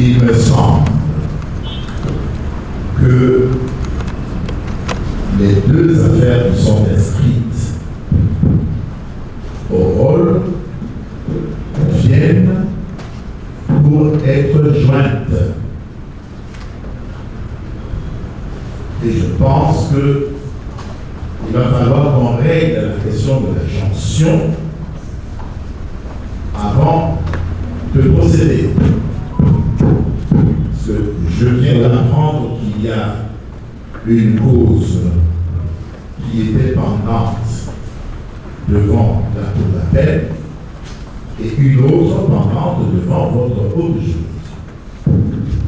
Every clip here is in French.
il me semble que les deux affaires qui sont inscrites au rôle viennent pour être jointes. Et je pense qu'il va falloir qu'on règle la question de la jonction avant de procéder. Parce que je viens d'apprendre qu'il y a une cause qui était pendante devant la cour d'appel et une autre pendante devant votre haute juridiction.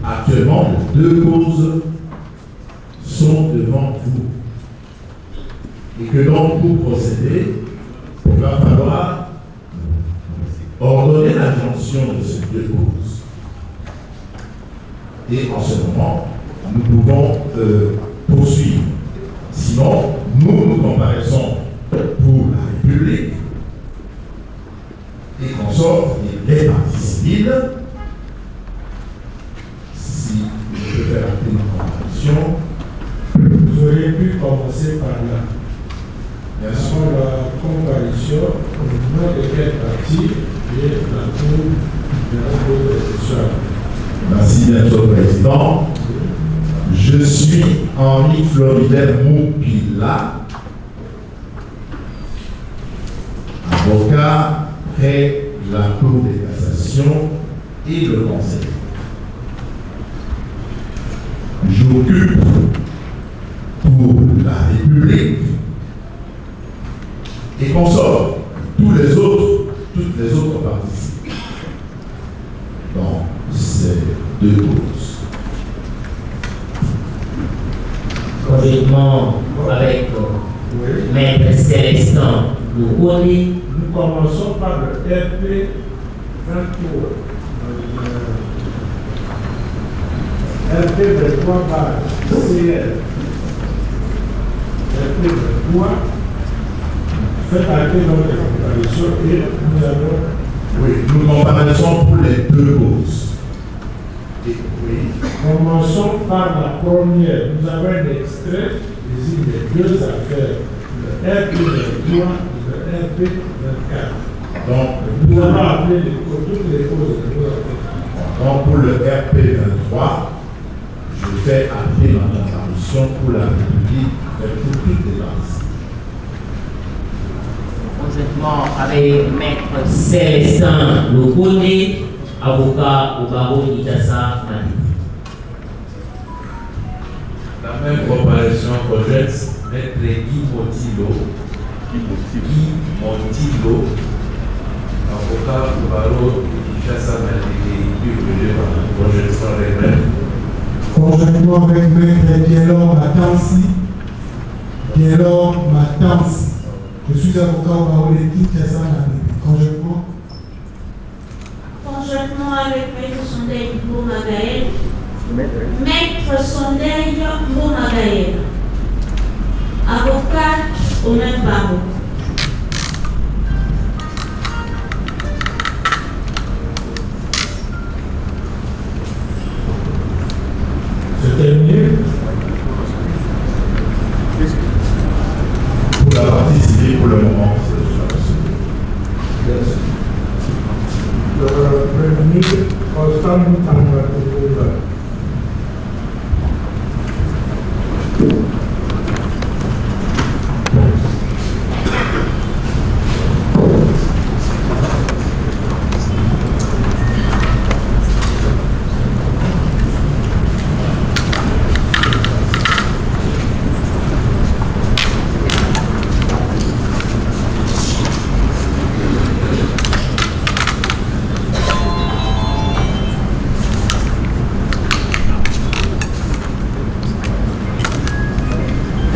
Actuellement, les deux causes sont devant vous. Et que donc, pour procéder, il va falloir ordonner la jonction de ces deux causes. Et en ce moment, nous pouvons poursuivre. Sinon, nous comparaissons pour la République et qu'on sort les parties civiles. Si je peux faire acter ma comparution, vous auriez pu commencer par là. bien sûr. Avant la comparution, au nom de quel parti et la cour de la cour de soir. Merci, bien sûr, Président. Je suis Henri Floribert Moupila, avocat près la Cour de cassation et le Conseil. J'occupe pour la République et consort toutes les autres parties dans ces deux causes. Conjointement avec Maître Célestin Loukouni, Nous commençons par le RP 23. RP 23 par CL. RP 23. Faites acter notre comparaison et nous allons. Oui, nous comparaissons pour les deux causes. Et, oui. Commençons par la première. Nous avons un extrait des deux affaires, le RP 23 et le RP 24. Donc, Nous allons appeler toutes les causes de nos affaires. donc, pour le RP 23, je fais appeler ma comparution pour la République pour toutes les parties. conjointement avec Maître Célestin Loukouni, avocat au barreau d'Itassa Mali. La même comparaison conjointe, Maître Guy Montilo, avocat au barreau d'Itassa Mali, projection des mêmes. Conjointement avec Maître Diallo Matansi. Je suis avocat au barreau d'Itassa Mali. Conjointement. Conjointement avec Maître Sondei Mbomagaël, Maître Sondei Mbomagaël, avocat au même barreau. C'est terminé. Pour la partie civile, pour le moment, Prévenir Constant Moutanga.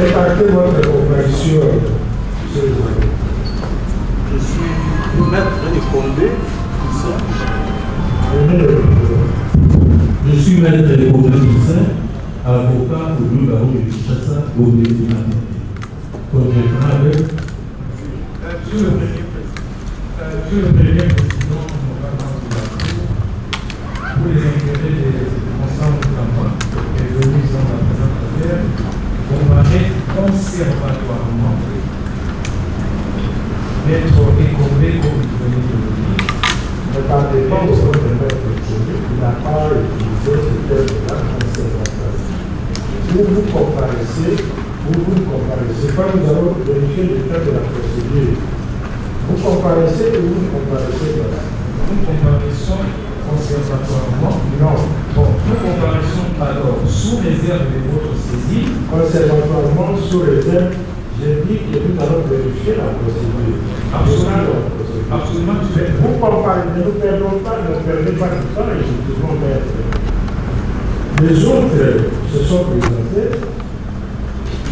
Répartez votre compréhension. Je suis maître de Condé, Je suis maître de Condé avocat au bureau barreau de Kinshasa, Condé Mali. Conjointement avec Sur le dernier président, pour les intérêts des écombré comme vous venez de le dire. Ne tardez pas au sein de maître Tchomé, il n'a pas utilisé ce terme-là conservatoire. Où vous comparaissez, quand nous allons vérifier l'état de la procédure, vous comparaissez ou vous ne comparaissez pas? Nous comparaissons conservatoirement. Non. Bon, nous comparaissons alors sous réserve de votre saisie. Conservatoirement, sous réserve, j'ai dit que nous allons vérifier la procédure. Absolument. Absolument. Vous comparez, ne nous perdons pas, ne perdez pas du temps et nous devons mettre. Les autres se sont présentés.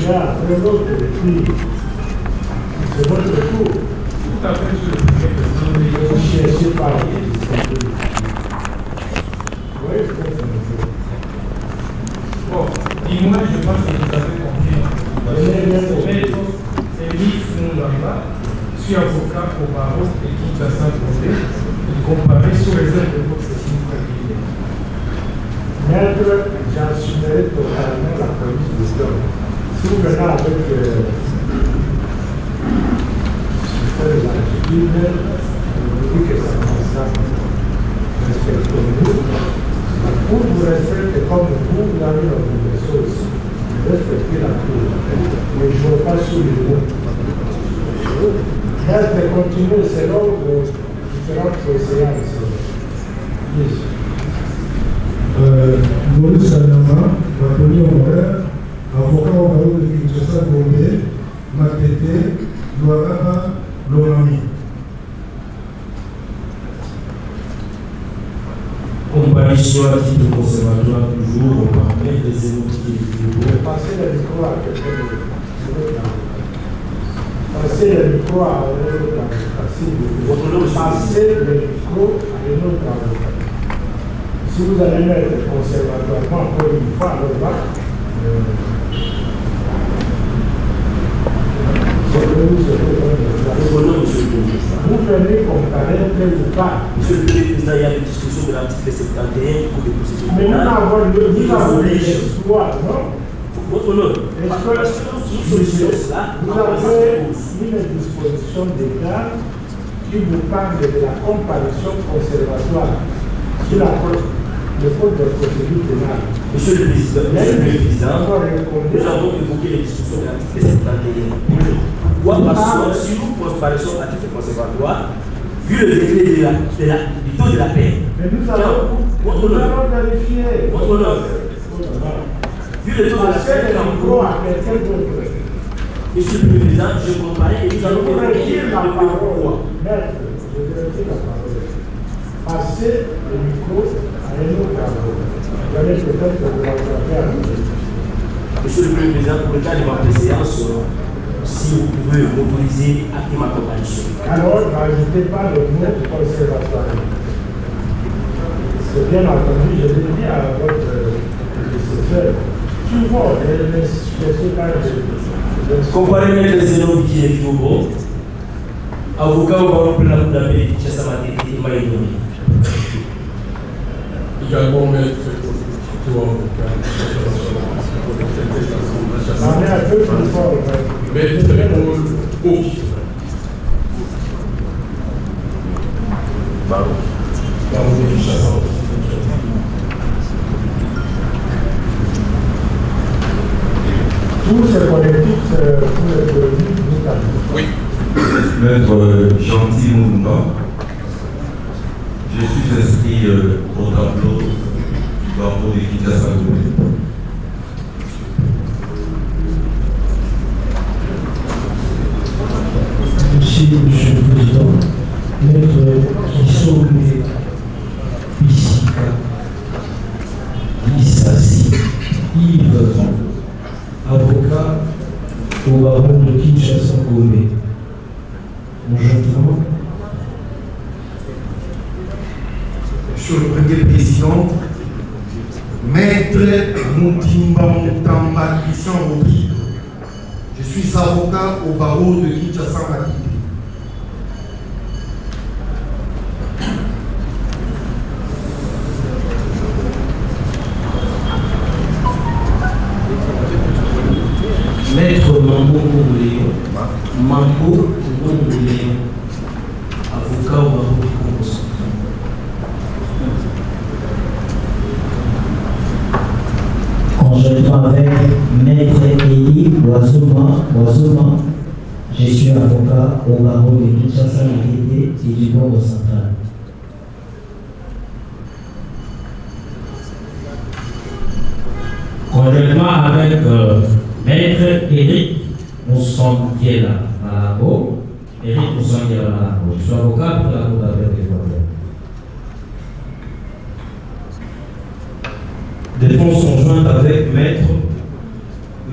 Il y a un autre qui c'est votre tour. Tout à fait sur le projet que vous cherchez par oui, bon, dis-moi, je pense que vous avez compris. Maître Elie Fungamba, je suis avocat au barreau et qui a sans problème, il comparait sous réserve de votre signature. Maître, j'assumerai totalement la police de l'homme. Si vous venez avec les archives, vous dites que ça constate, respectez-nous. Pour vous respecter comme vous avez l'obligation aussi de respecter la cour. Mais je ne veux pas sous les mots. Maître, continuez selon vos différentes séances. Maurice Kanyama, ma premier honoraire, avocat au barreau de Kinshasa Gombe, Matete, Loaraba, Lomami. Comparution à titre conservatoire, toujours, on permet des émotifs du Passez le micro à quelqu'un d'autre. Passez le micro à un autre avocat. Passez le micro à un autre avocat. Si vous allez mettre conservatoirement encore une fois, alors là, vous venez comparer ou pas. Monsieur le Président, il y a une discussion de l'article 71 du Code de procédure pénale. Mais nous avons les choix, non? Votre honneur, vous avez une disposition d'État qui vous parle de la comparution conservatoire sur le Code de procédure pénale. Monsieur le Président, nous avons évoqué les discussions de l'article 71. Pourquoi? Parce que si nous comparaissons à titre conservatoire, vu le degré du taux de la peine. Mais nous allons vérifier. Votre honneur. Vu le taux de la peine, Monsieur le Président, je comparais et nous allons vérifier la parole. Maître, je vérifie la parole. Passez le micro à un autre avocat. Vous allez peut-être vous rattraper à nous. Monsieur le Président, pour le cas de ma préséance, si vous pouvez m'autoriser à ma comparution. Alors, n'ajoutez pas le mot conservatoire. C'est bien entendu, je l'ai dit à votre prédécesseur. Souvent, les comparez les Zénon qui est Fogo, avocat au barreau plein d'appel de Chassamate et Maïdoni. Également, maître, on est un peu plus fort. Maître Paul Oki. Barreau de Kinshasa. Tous ces collectifs, tous les collectifs, nous avons. Oui. Maître Gentil Moumba, je suis inscrit au tableau du barreau de Kinshasa. Monsieur le Président, Maître Kisomé Bissika, Issassi, Yves, avocat au barreau de Kinshasa Gombe. Bonjour. Monsieur le Premier Président, Maître Moutimba Moutamba Christian Robi, je suis avocat au barreau de Kinshasa Matite. Maître Mambo Léon, Mambo Léon, avocat au barreau du Congo central. Conjointement avec Maître Eli Boisoma, je suis avocat au barreau de Kinshasa et du Congo central. Conjointement avec Maître Eric Moussonguela Malabo, je suis avocat pour la Cour d'appel des droits de l'homme. Défense conjointe avec Maître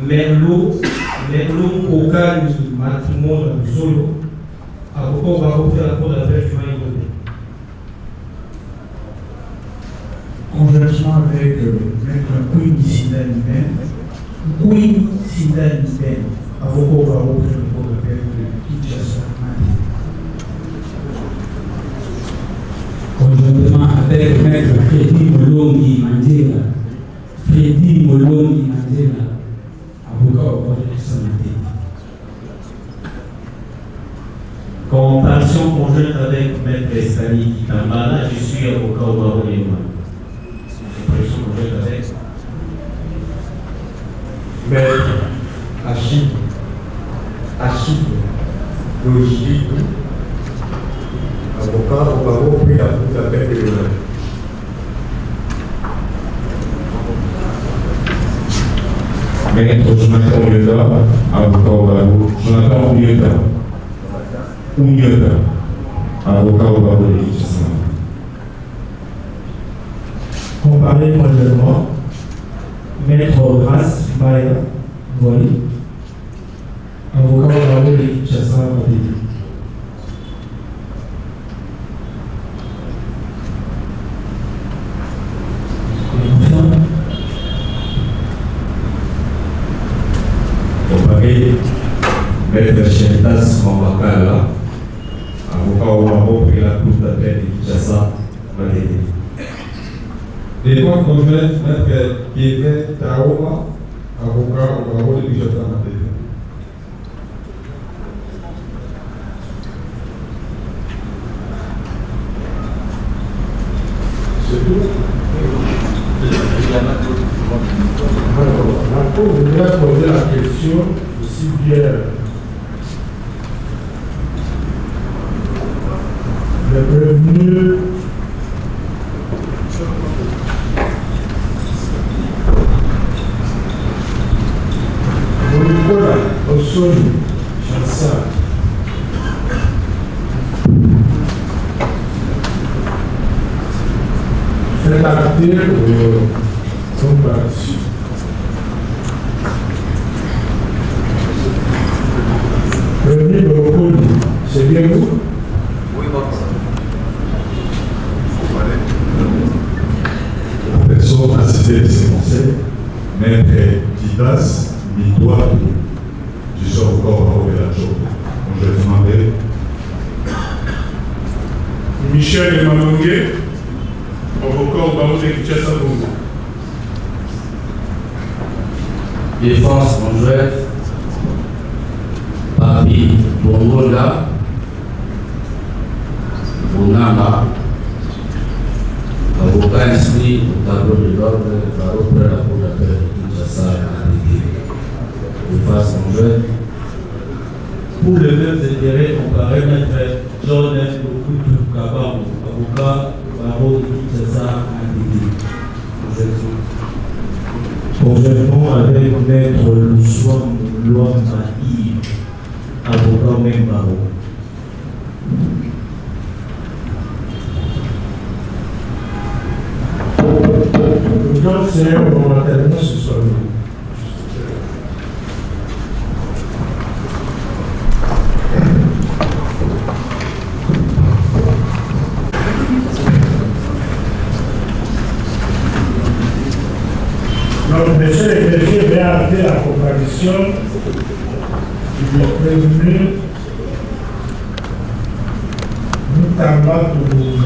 Merlot Kokani Matumona Zolo, avocat au barreau de la Cour d'appel du Maïdonné. Conjointement avec Maître Queen Sidani Ben, avocat au barreau de la Cour d'appel de Kinshasa. Conjointement avec Maître Freddy Molongi Mandela, avocat au barreau de Santé. Comparaison conjointe avec Maître Estani Kitambala, je suis avocat au barreau de l'homme. Comparaison conjointe avec Maître Achille Logidou, avocat au barreau puis la Cour d'appel de l'Europe. Maître Jonathan Ouyota, avocat au barreau. Jonathan Ouyota, avocat au barreau de Kinshasa. Comparé conjointement, Maître Grace Maya Boy, avocat au barreau de Kinshasa. Comparé Maître Chentas Mambakala, avocat au barreau pour la Cour d'appel de Kinshasa. Défense conjointe, Maître Kevin Taoma, avocat au barreau de Kinshasa. C'est tout. Alors, la Cour voudrait poser la question aussi bien le prévenu Nicolas Osoni Chansa fait acter son parti. Prévenu de Okoli, c'est bien vous? Oui, bon. La personne a cité ses conseils, Maître Didas Mitoua, je suis encore au barreau de la Job. Donc je vais demander. Michel Emanongue, avocat au barreau de Kinshasa Congo. Défense conjointe, Papi Bongola, Bonama, avocat inscrit au tableau de l'ordre, barreau pour la Cour d'appel de Kinshasa à l'idée. Défense conjointe, Pour le même intérêt, comparé Maître John F. Lokutu Kabamo, avocat au barreau de Kinshasa à l'idée. Conjointement avec Maître Luswam Luambaï, avocat au même barreau. Donc, c'est un volontairement ce soir. Donc, monsieur le greffier va arrêter la comparution du prévenu Mutamba Toulouse,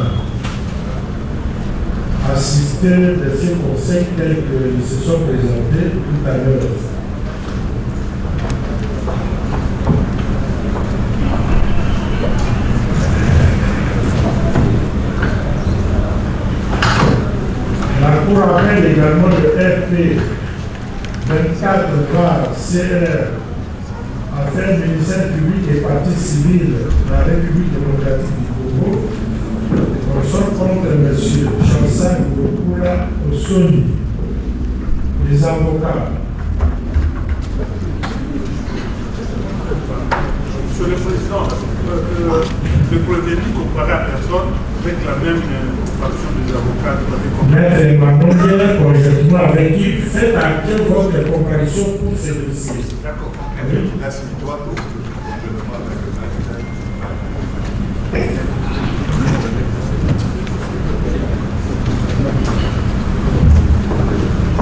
assisté de ces conseils tels qu'ils se sont présentés tout à l'heure. Cour appelle également le RP 24/CR affaire ministère public et partie civile de la République démocratique du Congo, on sort contre M. Chansan Goukula Osoni, les avocats. Monsieur le Président, le prévenu comparait à personne avec la même faction des avocats. Maître Emmanuel, conjointement avec qui faites à quel votre comparution pour ces dossiers. D'accord. Laisse-moi pour que je le vois avec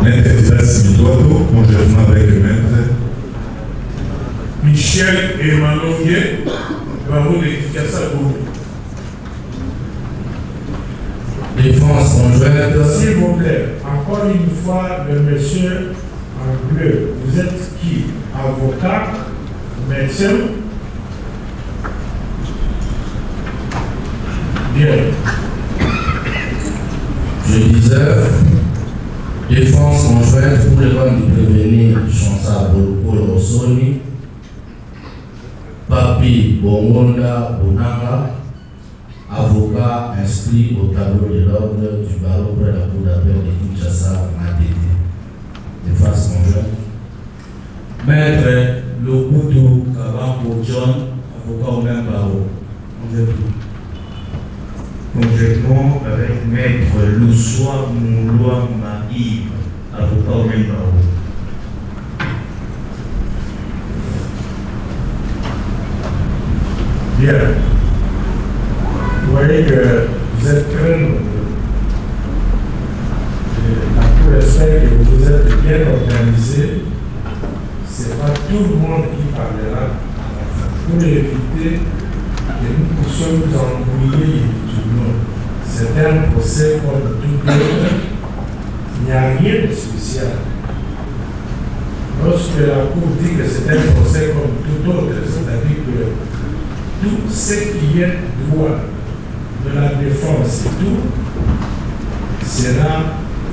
Maître Islas Mitoto, conjointement avec le maître Michel Emmanuel, barreau de Kinshasa. Défense conjointe. S'il vous plaît, encore une fois, le monsieur en bleu, vous êtes qui? Avocat, médecin? Bien. Je disais, défense conjointe pour le compte du prévenu Chansa Bolokolo Osoni, Papi Bongonda Bonanga, avocat inscrit au tableau de l'ordre du barreau près la cour d'appel de Kinshasa, Matete. Défense conjointe. Maître Lokutu Kabambo John, avocat au même barreau. Conjointement avec Maître Loussoua Mouloua Maïb, avocat au même barreau. Bien. Vous voyez que vous êtes très nombreux. La Cour espère que vous êtes bien organisés. Ce n'est pas tout le monde qui parlera. Pour éviter que nous puissions nous embrouiller inutilement. C'est un procès comme tout autre. Il n'y a rien de spécial. Lorsque la Cour dit que c'est un procès comme tout autre, c'est-à-dire que tout ce qui est droit de la défense et tout sera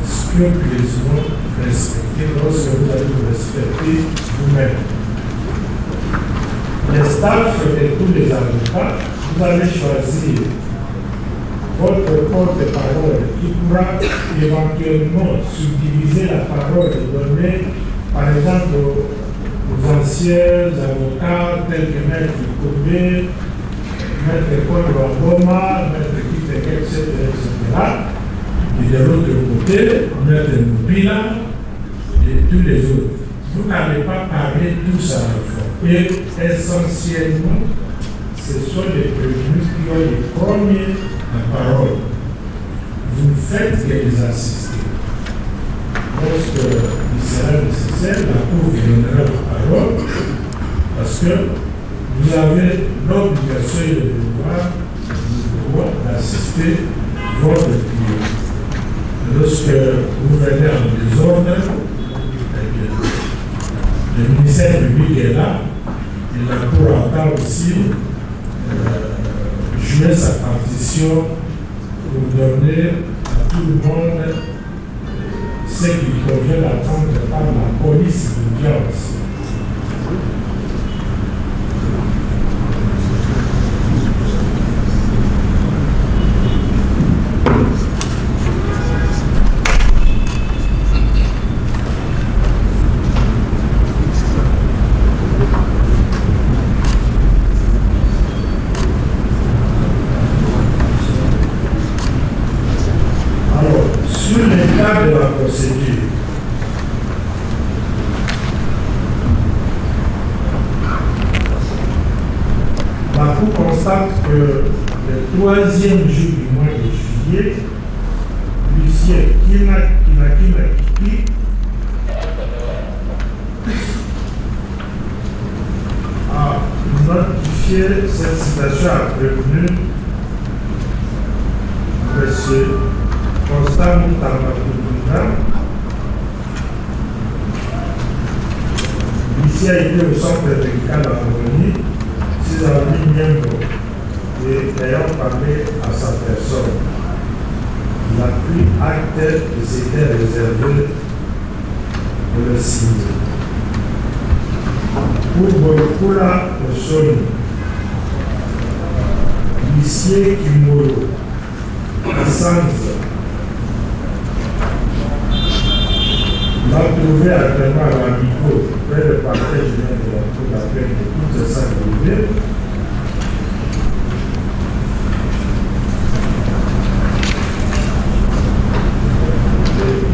scrupuleusement respecté lorsque vous allez vous respecter vous-même. Les staffs et tous les avocats, vous allez choisir votre porte-parole qui pourra éventuellement subdiviser la parole et donner, par exemple, aux anciens avocats tels que Maître Koubé, Maître Paul Wangoma, Maître Kitek, etc. Et de l'autre côté, Maître Moubila et tous les autres. Vous n'allez pas parler tous à la fois. Et essentiellement, ce sont les prévenus qui ont les premiers la parole. Vous ne faites que les assister. Lorsque il sera nécessaire, la Cour vous donnera la parole, parce que vous avez l'obligation et le devoir d'assister votre client. Lorsque vous venez en désordre, le ministère public est là, et la Cour entend aussi jouer sa partition pour donner à tout le monde ce qu'il convient d'attendre par la police d'audience. Sur l'état de la procédure, la Cour constate que le 3e jour du mois de juillet, l'huissier Kina Kiki a notifié cette situation à prévenu M. Constant Moutamba, ici a été au centre médical d'Harmonie, 6 avril Niembo, et ayant parlé à sa personne. il a pris acte de ce qui était réservé de le signer. Pour Bolokula Osoni, l'huissier Kimolo, Assange, l'a trouvé actuellement à l'Amico, près de parquet général de la Cour d'appel de toute sa vie.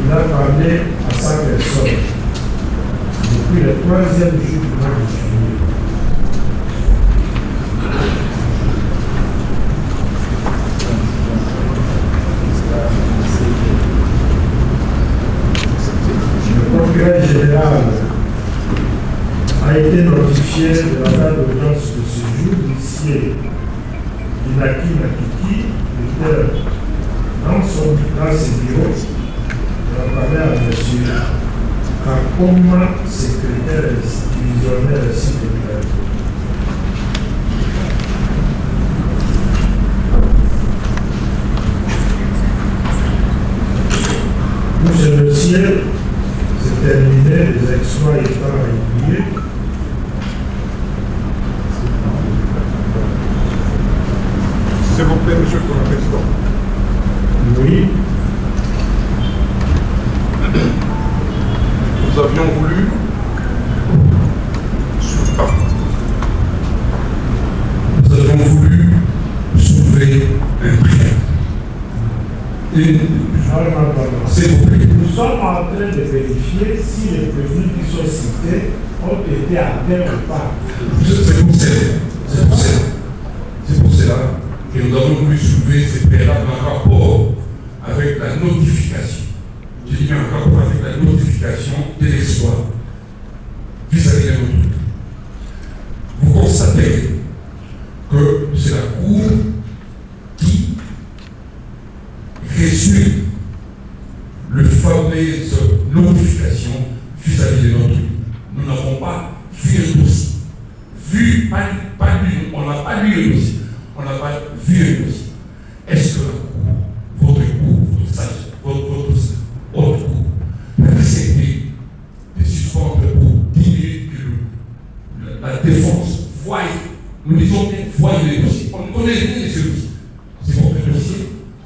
Il a parlé à sa personne depuis le 3e jour du mois de juillet. Le procureur général a été notifié de la date d'audience de ce jour. L'huissier Inaki Nakiki était dans ses bureaux. On a parlé à M. Kakoma, secrétaire divisionnaire secrétaire. Pour ce dossier, c'est terminé, les exploits étant réguliers. S'il vous plaît, Monsieur le Président. Oui. Nous avions voulu soulever un prix. S'il vous plaît. Nous sommes en train de vérifier si les prévenus qui sont cités ont été atteints ou pas. C'est pour cela que nous avons voulu soulever ces préalables en rapport avec la notification. J'ai dit un rapport avec la notification de l'exploit vis-à-vis de notre. Vous constatez que c'est la Cour qui résume le fameuse notification vis-à-vis de notre. Nous n'avons pas vu le dossier. On n'a pas lu le dossier. On n'a pas vu le dossier. Est-ce que la Cour, votre Cour, votre sage, votre Cour, a accepté de suspendre pour 10 minutes que la défense voie, nous disons bien voie le dossier. On connaît bien ce dossier. C'est votre dossier,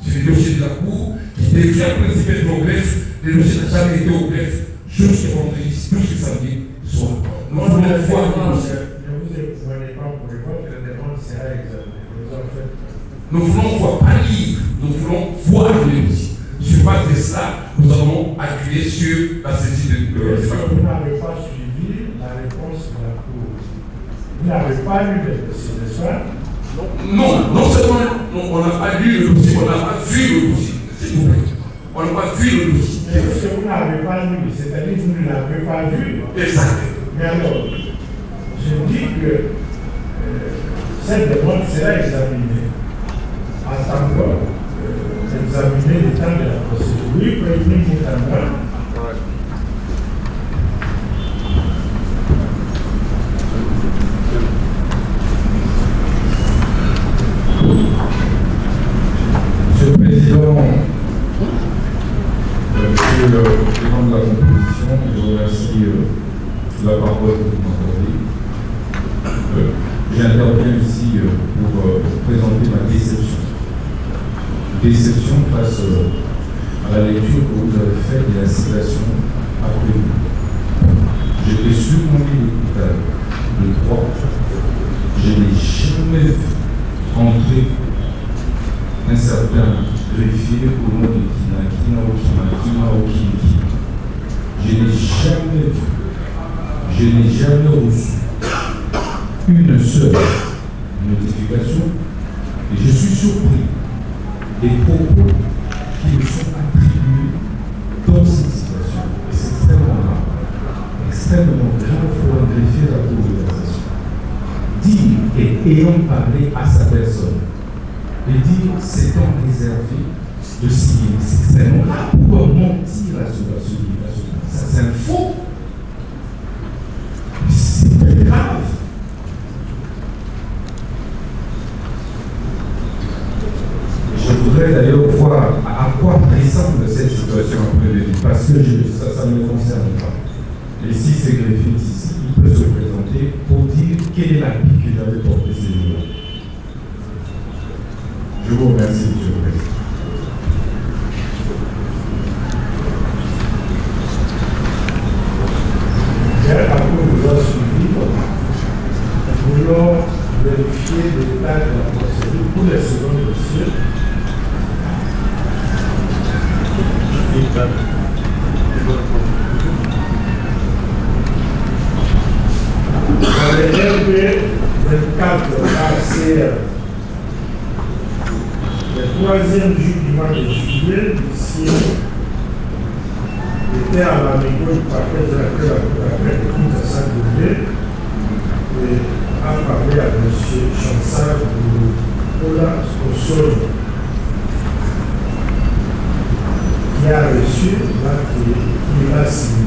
c'est le dossier de la Cour qui devient principal au greffe. Le dossier n'a jamais été au greffe jusqu'à vendredi, jusqu'à samedi soir. Nous voulons voir le dossier. Nous voulons voir, pas lire, nous voulons voir le dossier. Sur base de cela, nous avons appuyé sur la saisie de vous n'avez pas suivi la réponse de la Cour. Vous n'avez pas lu le dossier, n'est-ce pas? Non seulement on n'a pas lu le dossier, on n'a pas vu le dossier, s'il vous plaît. On n'a pas vu le dossier. Mais ce que vous n'avez pas lu, c'est-à-dire que vous ne l'avez pas vu. Exact. Mais alors, je dis que cette demande sera examinée. Attendons examiner le temps de la procédure. Oui, prévenez Moutamba. Monsieur le Président, Monsieur le Président de la Composition, je vous remercie de la parole que vous m'accordez. J'interviens ici pour présenter ma déception. Déception face à la lecture que vous avez faite de la citation après vous. J'étais sur mon lit d'hôpital le 3. Je n'ai jamais vu entrer un certain greffier au nom de Kina ou Kinki. Je n'ai jamais reçu une seule notification et je suis surpris des propos qui me sont attribués dans cette situation. Et c'est extrêmement grave pour un greffier de la Cour de cassation. Dire et ayant parlé à sa personne et dire s'étant réservé de signer, c'est extrêmement grave. Pourquoi mentir à ce ça c'est un faux. C'est très grave. Je voudrais d'ailleurs voir à quoi ressemble cette situation en prévenir, parce que ça ne me concerne pas. Et si ce greffier est ici, il peut se présenter pour dire quel est l'appui que j'avais porté ces jours-là. Je vous remercie, monsieur le Président. Après vous a suivi, nous voulons vérifier l'état de la procédure pour les seconds dossiers. Dans les RP 24 RCR, le troisième jour du mois de juillet, l'huissier était à la négo du parquet de la Cour de Kinshasa et a parlé à M. Chansard de Ola Osoro, qui a reçu qui l'a signé.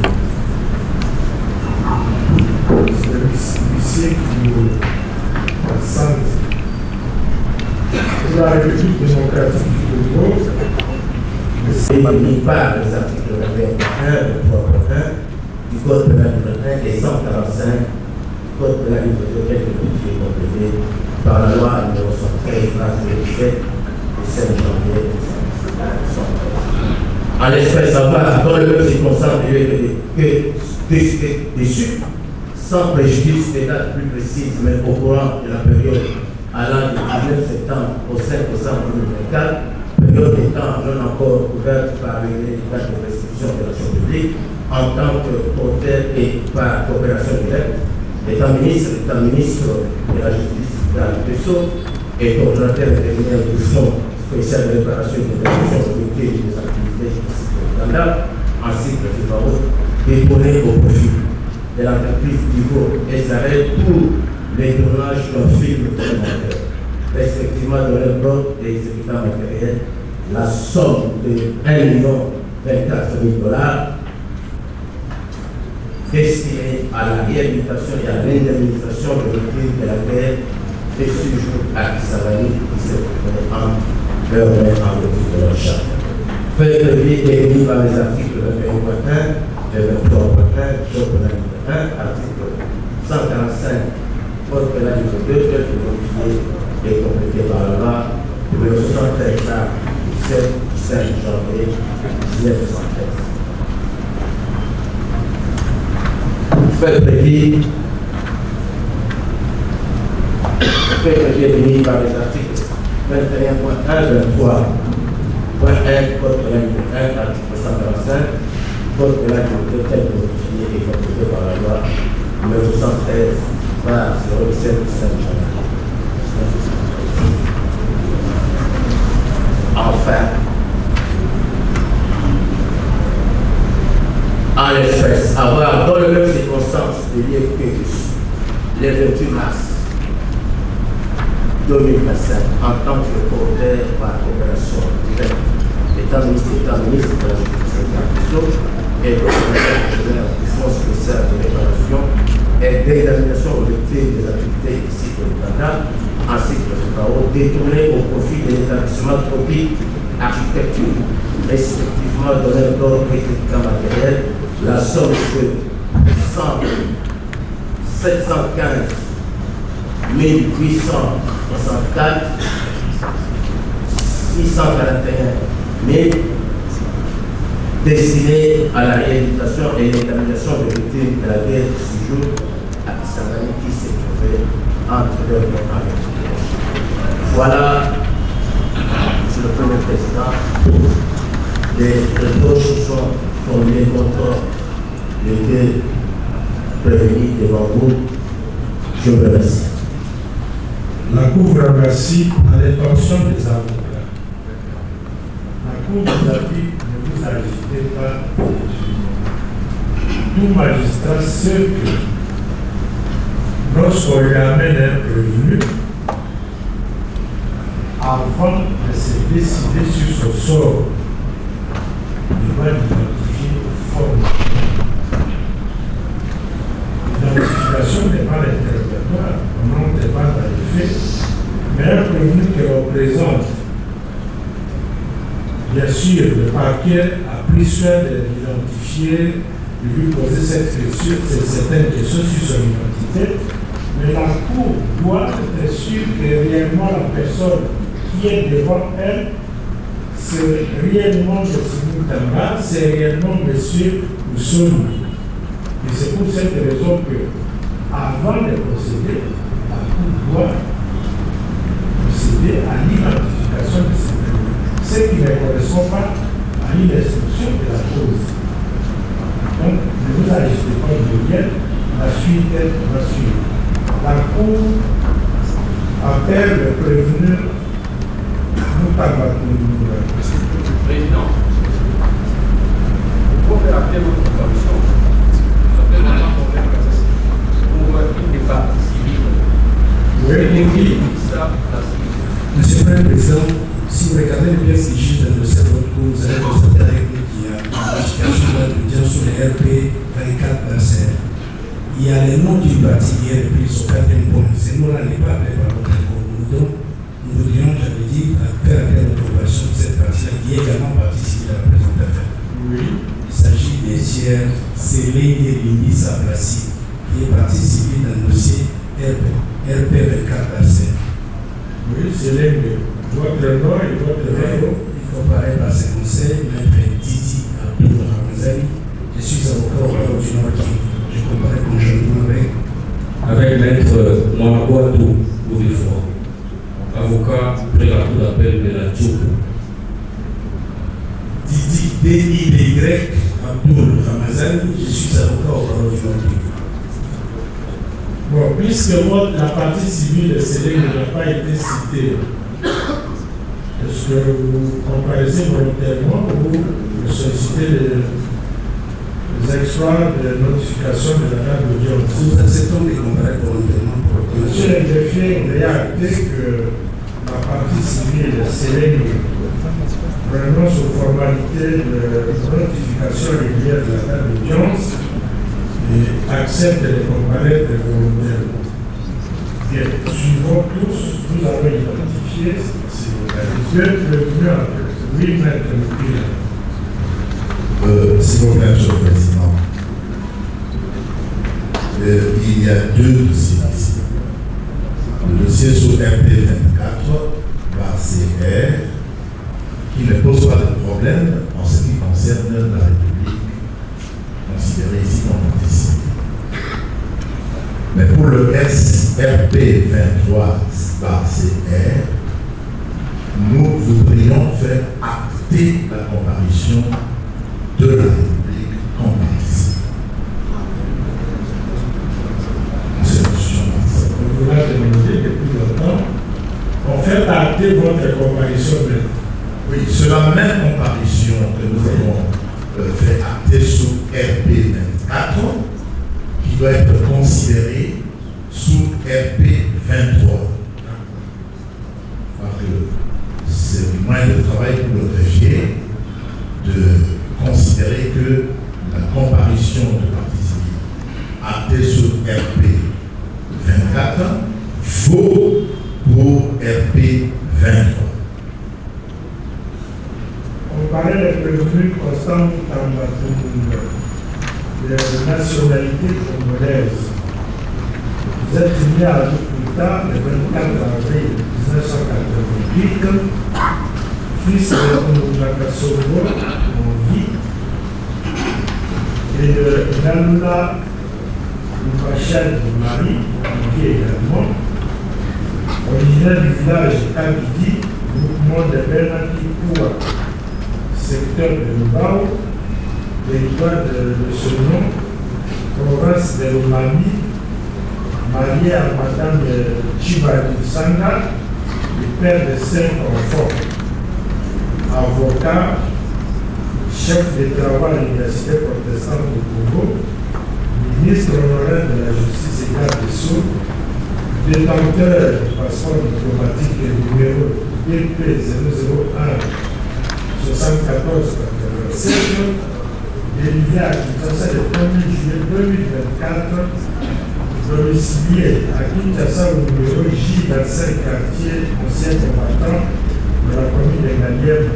C'est l'huissier qui nous rassemble. Pour la République démocratique du Congo, il parle des articles 21, 23, du Code pénal du 21 et 145 du Code pénal du 21 qui est complété par la loi numéro 113/2017 du 5 janvier 1973. En l'espèce, dans le même circonstance, il est déçu, sans préjudice des dates plus précises, mais au courant de la période allant du 19 septembre au 5 décembre 2024, période étant non encore couverte par les dates de restriction de l'action publique, en tant que porteur et par coopération directe, étant ministre de la Justice, Garde des Sceaux, et coordonnateur intérimaire du Fonds spécial de réparation et de réduction de des activités scandales, ainsi que le FIFAO, déposé au profit de l'entreprise Divo SARL pour les tournages d'un film documentaire, respectivement de l'ordre des exécutants matériels, la somme de 1 024 000 $, destinée à la réhabilitation et à l'indemnisation de victimes de la guerre et séjour à Kisavani qui s'est trouvé en leur main en retour de leur charge. Fait de vie émis par les articles 21.1 et 23.1 du Code pénal du 1, article 145 Code pénal du 2, tel que modifié et complété par la loi numéro 73 du 5 janvier 1973. Fait prévu défini par les articles 21.1, 23.1 Code pénal du 1, article 145 Code pénal du 2, tel que modifié et complété par la loi numéro 73 par 07 du 5 janvier. Enfin, en l'espèce, avoir dans les mêmes circonstances de l'IFPUS, le 28 mars 2025, en tant que porteur par coopération directe, étant ministre de la Justice et du Fonds spécial de réparation et d'indemnisation aux victimes des activités ici au Canada, ainsi que le FIFAO, détourné au profit de l'établissement Tropique Architecture, respectivement donné d'ordre exécutant matériel la somme de 715 864 641 000 destinés à la réhabilitation et l'indemnisation des victimes de la guerre de séjour à Kisangani qui s'est trouvé entre leurs mains. Voilà, Monsieur le Premier Président, les reproches qui sont formulés contre les deux prévenus devant vous. Je vous remercie. La Cour vous remercie à l'intention des avocats. La Cour vous a dit ne vous agitez pas. Tout magistrat sait que lorsqu'on lui amène un prévenu, avant de se décider sur son sort, il va l'identifier aux formes. L'identification n'est pas l'interrogatoire, on n'entre pas dans les faits, mais un prévenu qui représente Bien sûr, le parquet a pris soin d'identifier, de lui poser certaines questions sur son identité, mais la Cour doit être sûre que réellement la personne qui est devant elle, c'est réellement M. Moutamba, c'est réellement M. Oussoni. Et c'est pour cette raison que, avant de procéder, la Cour doit procéder à l'identification de ces personnes, ce qui ne correspond pas à une instruction de la cause. Donc, ne vous agitez pas de bien, la suite va suivre. La Cour appelle le prévenu Moutamba. Président, il faut faire appeler votre commission. Appelle maintenant pour une des parties civiles. Oui. Monsieur le Président, si vous regardez les pièces légitimes de cette vote, vous allez constater avec nous qu'il y a une modification d'audience sur les RP 24 d'ACR. Il y a les noms du parti IRP sur 4 points. Ces noms-là n'est pas appelé par votre cours. Donc, nous voudrions, j'avais dit, faire appel à l'approbation de cette partie-là qui est également partie civile à la présente affaire. Oui. Il s'agit des tiers scellés et Lindis à Placide, qui est partie civile dans le dossier RP 24 d'ACR. Oui, c'est l'aigle. Votre nom et votre nom. Il comparait par ses conseils, maître Didi Abdou Ramazani. Je suis avocat au barreau du Nord Kivu. Je comparais conjointement avec maître Monaboatou Boudifort, avocat près la cour d'appel de la Tchoukou. Didi D-I-D-Y Abdou Ramazani. Je suis avocat au barreau du Nord Kivu. Bon, puisque la partie civile de Célène n'a pas été citée, est-ce que vous comparaissez volontairement ou vous sollicitez les extraits de notification de la date d'audience? Nous acceptons de comparer volontairement pour Monsieur le greffier, il a acté que la partie civile de Célène renonce aux formalités de notification régulière de la date d'audience et accepte de les comparaître volontairement. Bien, suivons tous, nous avons identifié deux prévenus en fait. Oui, maître Moukila. S'il vous plaît, Monsieur le Président, il y a deux dossiers ici. Le dossier sur RP24 par CR qui ne pose pas de problème en ce qui concerne la République considérée ici comme anticipée. Mais pour le RP23 par CR, nous voudrions faire acter la comparution de la République comme anticipée. Vous l'avez demandé depuis longtemps. On fait acter votre comparution maintenant. Oui, c'est la même comparution que nous avons fait acter sous RP24 qui doit être considérée sous RP23. Parce que c'est moins de travail pour le greffier de considérer que la comparution de partie civile actée sous RP24 vaut pour RP23. On parlait des prévenus Constant Moutamba, de nationalité congolaise. Vous êtes né à Lukuta le 24 avril 1988, fils de Moulaka Songo, en vie, et de Nalula Lupachel de Marie, en vie également, originaire du village Kabidi, groupement de Bernakikoua, secteur de Mbao, territoire de ce nom, province de Lomami, marié à madame Chibadi Sanga, le père de 5 enfants, avocat, chef de travail à l'Université protestante du Congo, ministre honoraire de la justice et garde des Sceaux, détenteur du passeport diplomatique numéro BP 001 74 87, délivré à Kinshasa le 1er juillet 2024, domicilié à Kinshasa au numéro J25 quartier ancien combattant de la commune de Galienne,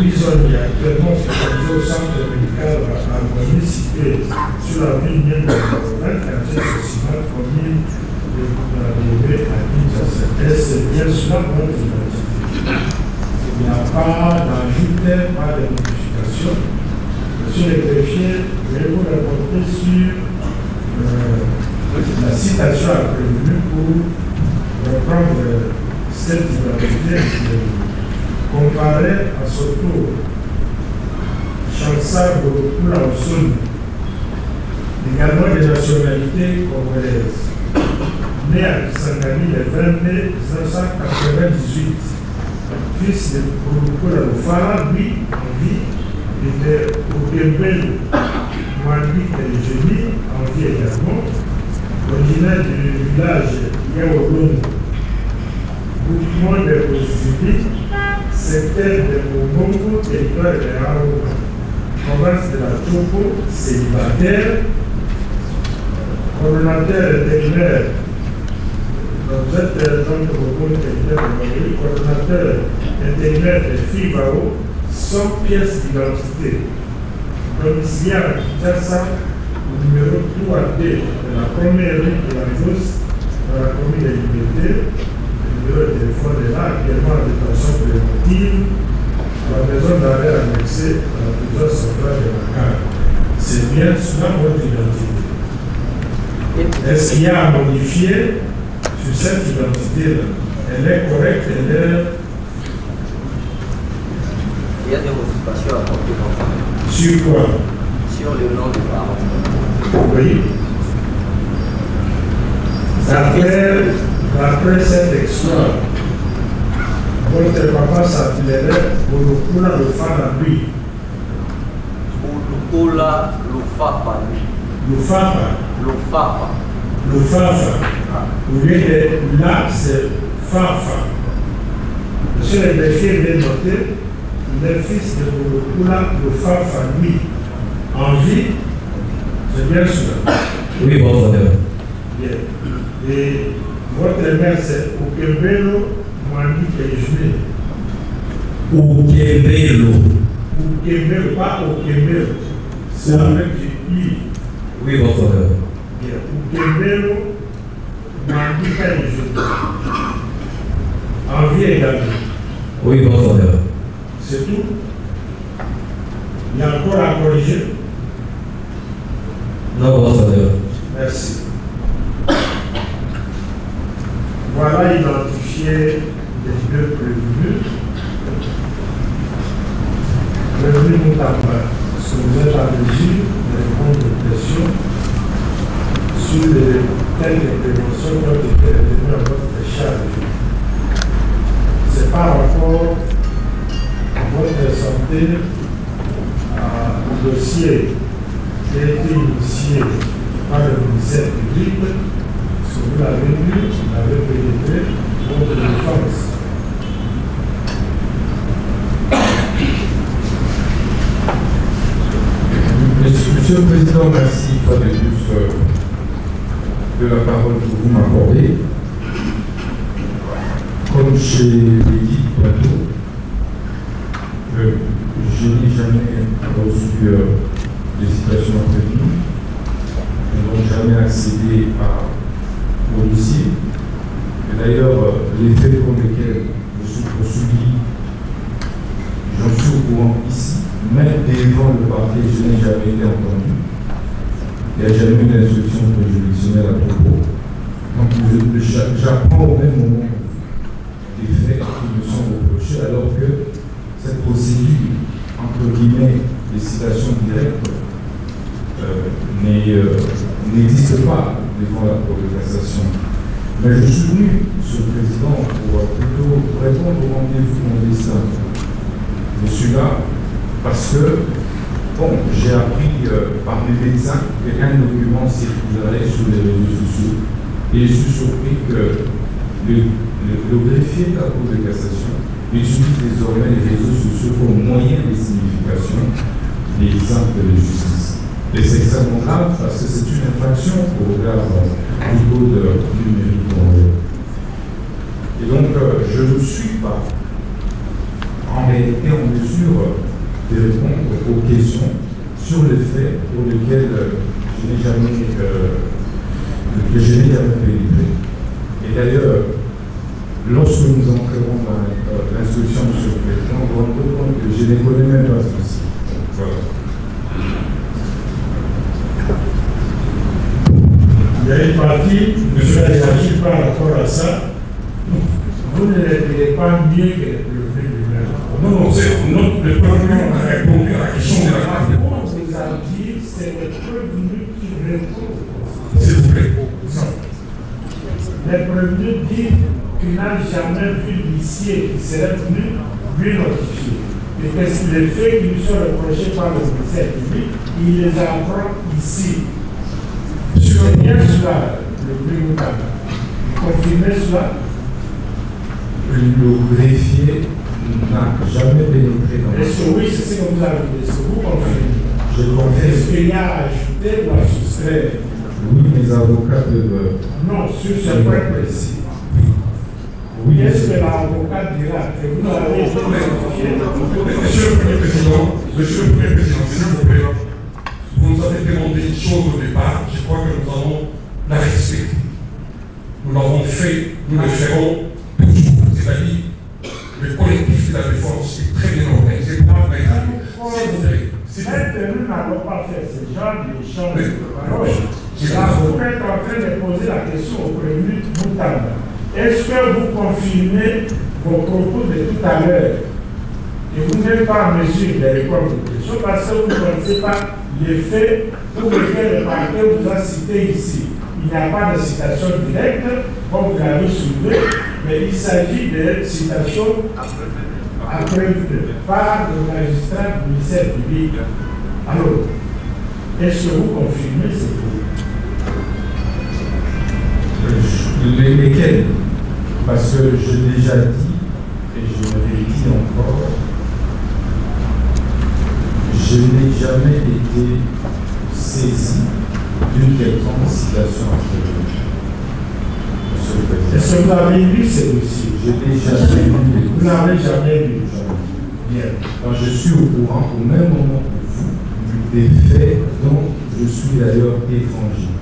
prisonnier actuellement hospitalisé au centre médical à Harmonie, situé sur la rue Nien de quartier social, commune de l'arrivée à Kinshasa. C'est bien cela notre identité. Il n'y a pas d'ajout, pas de modification. Monsieur le greffier, je vais vous répondre sur la citation à prévenu pour reprendre cette identité comparée à son tour. Chansard Borokula Osoni, également de nationalité congolaise, né à Kisangani le 20 mai 1998, fils de Borokula Lufara, lui en vie, était au Kembel, Mandi et Génie, en vie également, originaire du village Yaolongo, groupement de Bosili, secteur de Momongo, territoire de Aoua, province de la Chopo, célibataire, coordonnateur intérimaire, vous êtes dans le Momongo, territoire de Maori, coordonnateur intérimaire de FIBAO, sans pièce d'identité. Domiciliaire à Kinshasa, au numéro 3D de la première rue de la Gauche, dans la commune de Liberté. Le numéro de téléphone est là, actuellement en détention préventive à la maison d'arrêt annexée à la prison centrale de Dakar. C'est bien cela votre identité. Est-ce qu'il y a à modifier sur cette identité-là? Elle est correcte, elle est. Il y a des modifications à apporter dans le Sur quoi? Sur le nom des parents. Oui. D'après cet exploit, votre papa s'appellerait Borokula Lufara lui. Borokula Lufapa lui. Lufapa. Au lieu de là, c'est Fafa. Monsieur le greffier vient de noter, le fils de Borokula Lufapa lui. En vie, c'est bien cela. Oui, bon frère. Bien. Et votre mère, c'est Okembelo Mandi Kejme. Okembelo. Okembelo, pas Okembelo. C'est avec du I. Oui, bon frère. Bien. Okembelo Mandi Kejme. En vie également. Oui, bon frère. C'est tout. Il y a encore à corriger. Non, bon frère. Merci. Voilà identifié les deux prévenus. Prévenu Moutamba, est-ce que vous êtes en mesure de répondre aux questions sur les thèmes de prévention qui ont été retenus à votre charge? C'est par rapport à votre santé, au dossier qui a été initié par le ministère public. Vous l'avez vu, vous l'avez pénétré contre la défense. Monsieur le Président, merci une fois de plus de la parole que vous m'accordez. Comme je l'ai dit tantôt, je n'ai jamais reçu des citations prévenues. Je n'ai jamais accédé au dossier. Et d'ailleurs, les faits pour lesquels je suis poursuivi, j'en suis au courant ici. Même devant le parquet, je n'ai jamais été entendu. Il n'y a jamais eu d'instruction juridictionnelle à propos. Donc j'apprends au même moment des faits qui me sont reprochés, alors que cette procédure, entre guillemets, des citations directes, n'existe pas devant la Cour de cassation. Mais je suis venu, Monsieur le Président, pour plutôt répondre au rendez-vous de mon destin. Je suis là parce que, bon, j'ai appris par mes médecins qu'un document circulait sur les réseaux sociaux et je suis surpris que le greffier de la Cour de cassation utilise désormais les réseaux sociaux comme moyen de signification des actes de justice. Et c'est extrêmement grave parce que c'est une infraction au regard du code numérique congolais. Et donc, je ne suis pas en réalité en mesure de répondre aux questions sur les faits pour lesquels je n'ai jamais pénétré. Et d'ailleurs, lorsque nous entrerons dans l'instruction de ce président, on va rendre compte que je ne connais même pas ceci. Voilà. Il y a une partie, je vais réagir par rapport à ça. Vous ne répétez pas mieux que le préfet du maire. Non, le préfet a répondu à la question de la part. On vous a dit, c'est le prévenu qui répond. S'il vous plaît. Le prévenu dit qu'il n'a jamais vu l'huissier qui serait venu lui notifier. Et que les faits qui lui sont reprochés par le ministère public, il les apprend ici. C'est bien cela, le plus Moutaba. Vous confirmez cela? Le greffier n'a jamais pénétré dans Est-ce que oui, c'est ce que vous avez dit? Est-ce que vous confirmez? Je confirme. Est-ce qu'il y a à ajouter ou à soustraire? Oui, mes avocats peuvent. Non, sur ce point précis. Oui, qu'est-ce que l'avocat dira que vous avez été notifié? Monsieur le Premier Président, s'il vous plaît, vous nous avez demandé une chose au départ, je crois que nous allons la respecter. Nous l'avons fait, nous le ferons toujours. C'est-à-dire, le collectif de la défense est très bien organisé pour la Nous n'avons pas fait ce genre d'échange de paroles. L'avocat est en train de poser la question au prévenu Moutaba. Est-ce que vous confirmez vos propos de tout à l'heure et vous n'êtes pas en mesure de répondre aux questions parce que vous ne connaissez pas les faits pour lesquels le parquet vous a cité ici? Il n'y a pas de citation directe, comme vous l'avez soulevé, mais il s'agit de citations après par le magistrat du ministère public. Alors, est-ce que vous confirmez ces propos? Lesquels? Parce que je l'ai déjà dit, et je le redis encore, je n'ai jamais été saisi d'une quelconque citation après. Est-ce que vous avez lu celui-ci? Je n'ai jamais lu. Vous n'avez jamais lu? Bien. Donc je suis au courant au même moment que vous des faits dont je suis d'ailleurs étranger.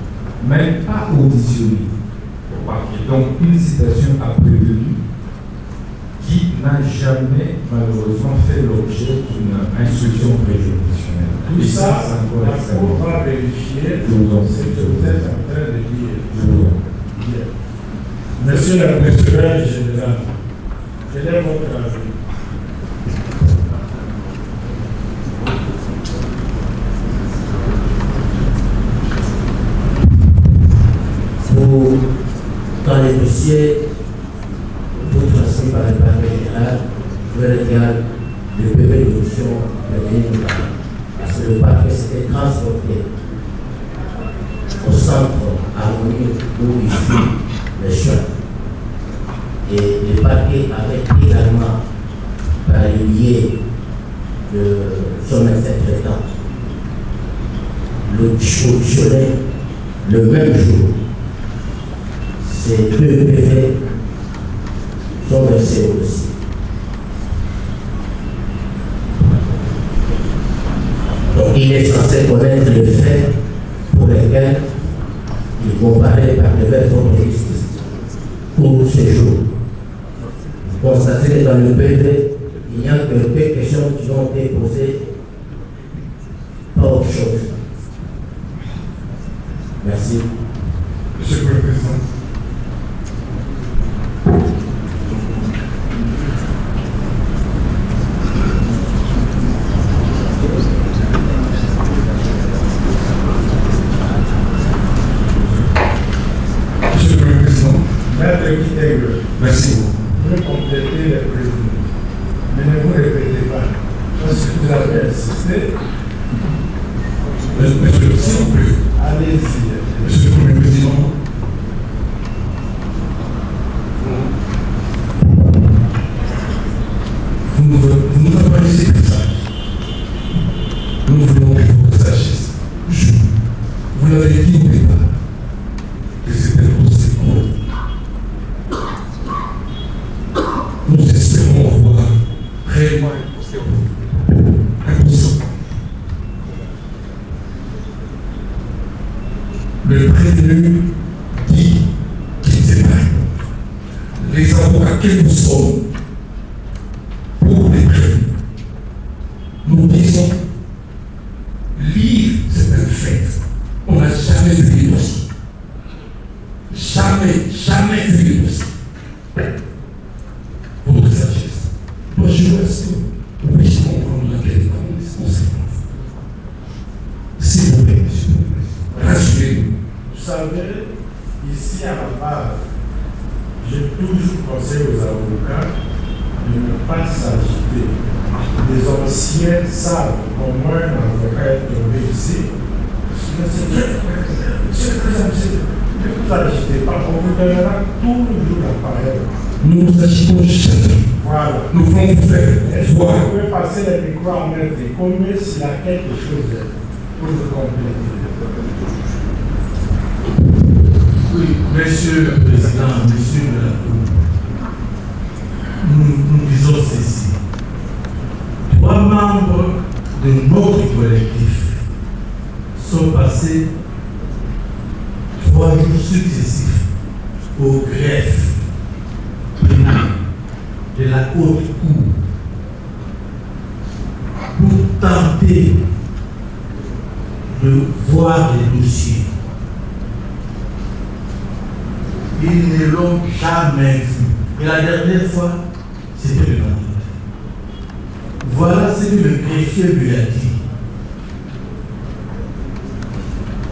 Même pas auditionné. Donc une citation a prévenu qui n'a jamais malheureusement fait l'objet d'une instruction préjudicielle. Tout ça, la Cour va vérifier ce que vous êtes en train de dire. Bien. Monsieur le Président général, quel est votre avis? Dans les dossiers, vous transmis par le parquet général, je vais regarder le PV d'audition de l'État. Parce que le parquet s'était transporté au centre harmonie où il fut le choix. Et le parquet avait également, par le biais de son interprétant, l'auditionné le même jour. Ces deux PV sont versés au dossier. Donc il est censé connaître les faits pour lesquels il comparaît par devers votre justice pour ce jour. Vous constatez que dans le PV, il n'y a que deux questions qui ont été posées, pas autre chose. Merci. Monsieur le Président. Merci. Vous complétez les prévenus. Mais ne vous répétez pas. Parce que vous avez insisté. Monsieur, s'il vous plaît. Allez-y. Monsieur le Premier Président. Vous nous avez pas laissé que ça. Nous voulons que vous sachiez. Vous l'avez dit au départ. Que c'était le procès court. Nous espérons voir réellement pour les prévenir. Nous disons, lire, c'est un fait. On n'a jamais vu les dossiers. Jamais vu les dossiers. Votre sagesse doit jouer à ce que vous puissiez comprendre laquelle est la conséquence. S'il vous plaît, monsieur le Président, rassurez-nous. Vous savez, ici à la base, j'ai toujours conseillé aux avocats de ne pas s'agiter. Les anciens savent comment un avocat est tombé ici. Monsieur le Président, ne vous agitez pas, on vous donnera toujours la parole. Nous nous agitons jamais. Voilà. Nous voulons vous faire voir. Vous pouvez passer les micros à Maître Comé s'il y a quelque chose pour vous compléter. Oui, Monsieur le Président, Monsieur de la Cour, nous disons ceci. 3 membres de notre collectif sont passés 3 jours successifs au greffe pénal de la haute cour pour tenter de voir les dossiers. Ils ne l'ont jamais vu. Et la dernière fois, c'était le vendredi. Voilà ce que le greffier lui a dit.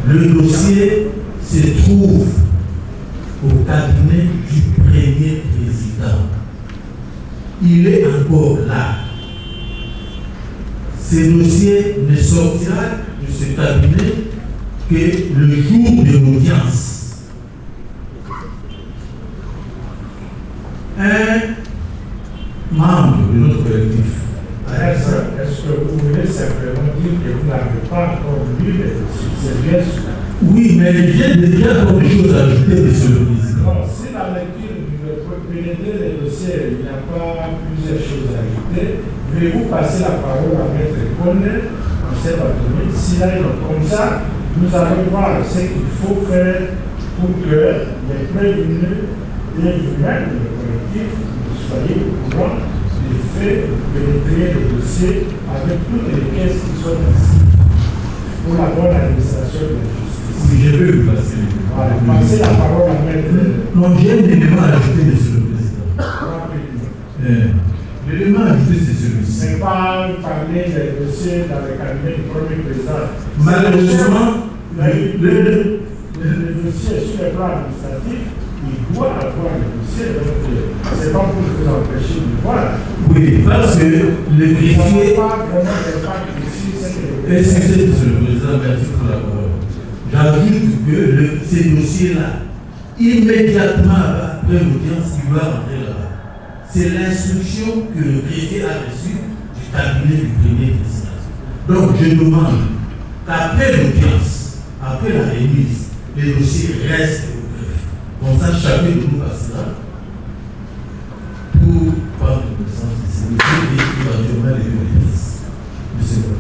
Le dossier se trouve au cabinet du premier président. Il est encore là. Ce dossier ne sortira de ce cabinet que le jour de l'audience. Un membre de notre collectif. Est-ce que vous voulez simplement dire que vous n'avez pas encore lu les dossiers? C'est bien sûr. Oui, mais j'ai déjà encore des choses à ajouter, monsieur le président. Bon, si la lecture de pénétrer les dossiers, il n'y a pas plusieurs choses à ajouter, voulez-vous passer la parole à Maître Connet, en Saint-Barthélemy? S'il a une comme ça, nous allons voir ce qu'il faut faire pour que les prévenus et vous-même, le collectif, vous soyez au courant du fait de pénétrer les dossiers avec toutes les caisses qui sont ici pour la bonne administration de la justice. Oui, je vais vous passer. Voilà, passez la parole à Maître. Non, j'ai un élément à ajouter, monsieur le président. L'élément à ajouter, c'est celui-ci. Mais pas parler des dossiers dans le cabinet du premier président. Malheureusement, le dossier sur le plan administratif, il doit avoir le dossier. Donc, c'est pas pour vous empêcher de voir. Oui, parce que le greffier. Excusez, monsieur le président, merci pour la parole. J'ajoute que ces dossiers-là, immédiatement après l'audience, il va rentrer là-bas. C'est l'instruction que le greffier a reçue du cabinet du premier président. Donc je demande qu'après l'audience, après la remise, les dossiers restent au greffe. Comme ça, chacun de nous passera pour prendre connaissance de ces dossiers et éventuellement les bénéfices. Monsieur le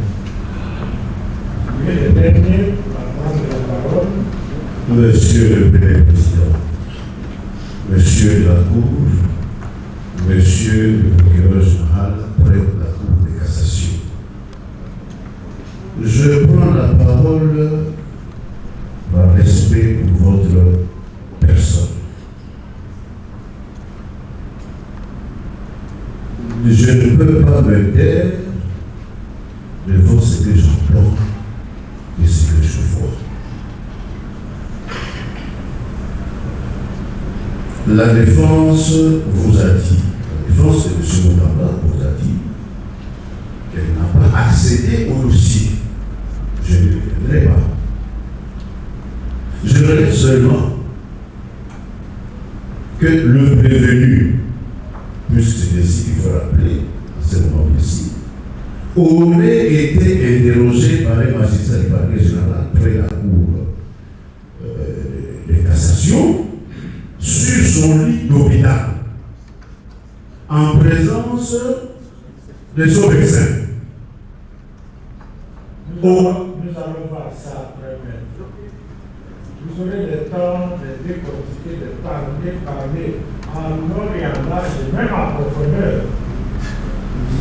le dernier à prendre la parole. Monsieur le Président, Monsieur la Cour, Monsieur le procureur général près de la Cour de cassation. Je prends la parole par respect pour votre personne. Je ne peux pas me taire devant ce que j'entends et ce que je vois. La défense vous a dit, la défense de M. Moutamba vous a dit qu'elle n'a pas accédé au dossier. Je ne le reviendrai pas. Je relève seulement que le prévenu, puisque c'est ainsi qu'il faut rappeler à ce moment précis, aurait été interrogé par un magistrat du parquet général près la cour de cassation sur son lit d'hôpital, en présence de son médecin. Nous allons voir ça après. Vous aurez le temps de décortiquer, de parler en long et en large, et même en profondeur. Vous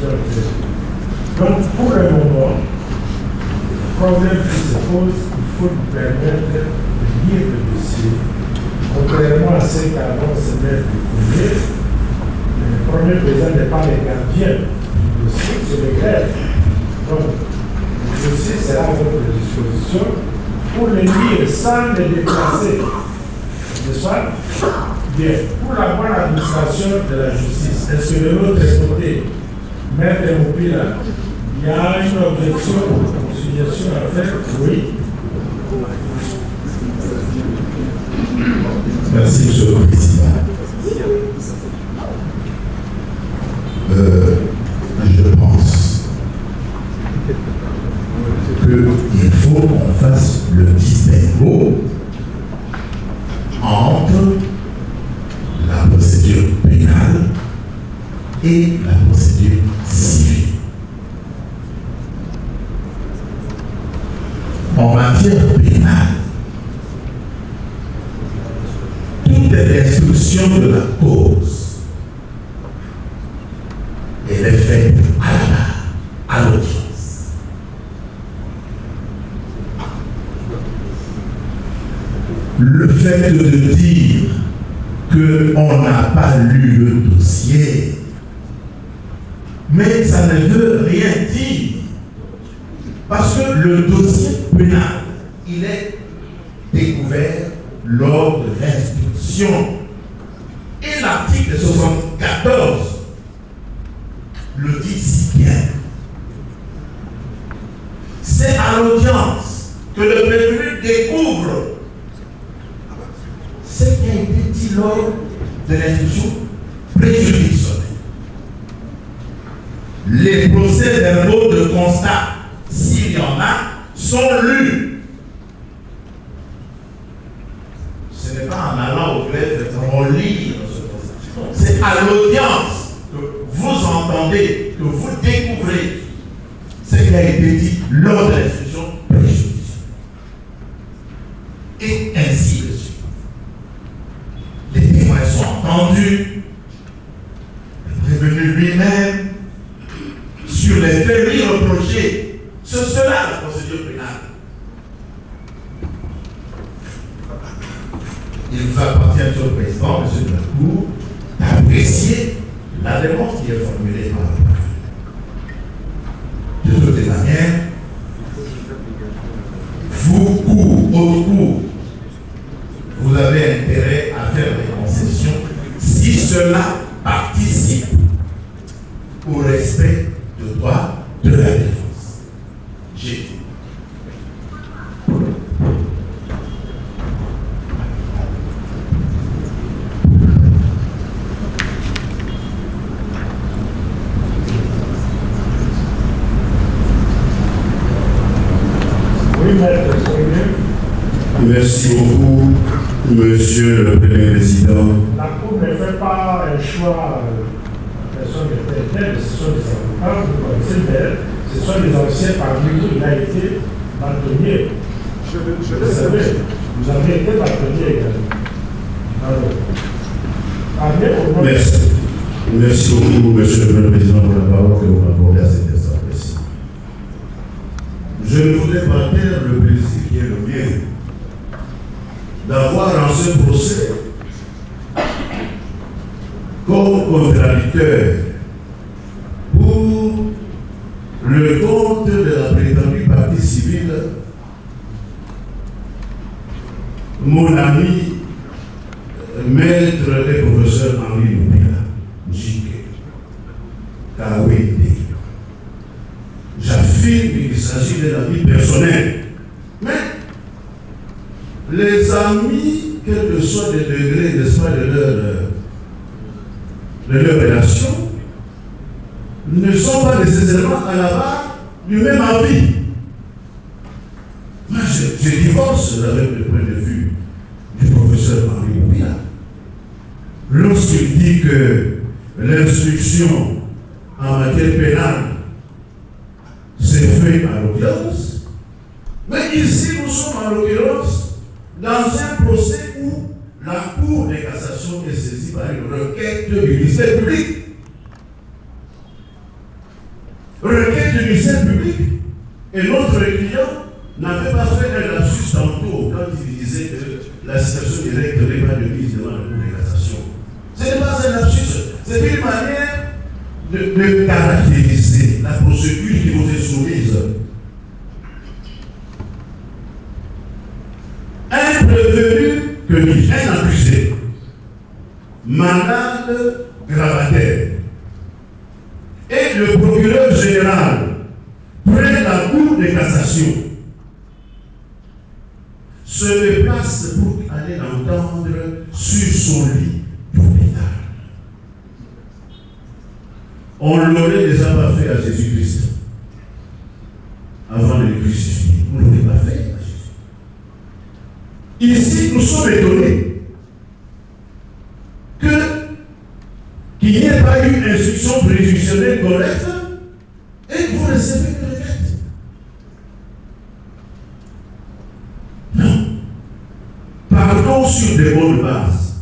Donc, pour le moment, le problème qui se pose, il faut nous permettre de lire le dossier. Contrairement à ce qu'avant se mettre de connaître, le premier président n'est pas le gardien du dossier, c'est le greffe. Donc, le dossier sera à votre disposition pour le lire sans le déplacer. N'est-ce pas? Bien. Pour la bonne administration de la justice, est-ce que de l'autre côté, Maître Moupila, il y a une objection ou suggestion à faire? Oui. Merci, Monsieur le Président. Je pense qu'il faut qu'on fasse le distinguo entre la procédure pénale et la procédure civile. En matière pénale, toute l'instruction de la cause, elle est faite à la barre, à l'audience. Le fait de dire qu'on n'a pas lu le dossier, mais ça ne veut rien dire. Parce que le dossier pénal, il est découvert lors de l'instruction. Et l'article 74 le dit si bien. C'est à l'audience que le prévenu découvre ce qui a été dit lors de l'instruction préjudicielle. Les procès-verbaux de constat, s'il y en a, sont lus. Ce n'est pas en allant au greffe qu'on lit. C'est à l'audience que vous entendez, que vous découvrez ce qui a été dit lors de l'instruction préjudicielle. Et ainsi de suite. Les témoins sont entendus, le prévenu lui-même, sur les faits lui reprochés. Ce sera la procédure pénale. Il vous appartient, Monsieur le Président, Monsieur le Cour, d'apprécier la demande qui est formulée par le prévenu. De toutes les manières, vous, cour, haute cour, vous avez intérêt à faire des concessions si cela participe au respect de droit de la défense. J'ai dit. Merci beaucoup, Monsieur le Premier Président. La Cour ne fait pas un choix de personnes de tête, ce sont des avocats, vous connaissez d'elle, ce sont des anciens parmi nous, il a été bâtonnier. Je le savais, vous avez été bâtonnier également. Alors, merci. Merci beaucoup, Monsieur le Président, pour la parole que vous m'accordez à cet instant précis. Je ne voudrais pas taire le plaisir qui est le mien d'avoir en ce procès comme contradicteur pour le compte de la prétendue partie civile mon ami maître et professeur Henri Moupila, J.K. Kawende. J'affirme qu'il s'agit d'un ami personnel. Mais les amis, quel que soit le degré, n'est-ce pas, de leur relation, ne sont pas nécessairement à la barre du même avis. Moi, je divorce avec le point de vue du professeur Henri Moupila. Lorsqu'il dit que l'instruction en matière pénale s'est faite à l'audience, mais ici nous sommes en l'occurrence dans un procès où la Cour de cassation est saisie par une requête du ministère public. requête du ministère public. Et notre client n'avait pas fait un lapsus tantôt quand il disait que la citation directe n'est pas de mise devant la Cour de cassation. Ce n'est pas un lapsus, c'est une manière de caractériser la procédure qui vous est soumise. Un prévenu, que dis-je, un accusé, malade gravataire, et le procureur général près la Cour de cassation se déplace pour aller l'entendre sur son lit d'hôpital. On l'aurait déjà pas fait à Jésus-Christ avant de le crucifier. On ne l'aurait pas fait à Jésus. Ici, nous sommes étonnés qu'il n'y ait pas eu une instruction préjudicielle correcte et que vous recevez une requête. Non. Partons sur des bonnes bases.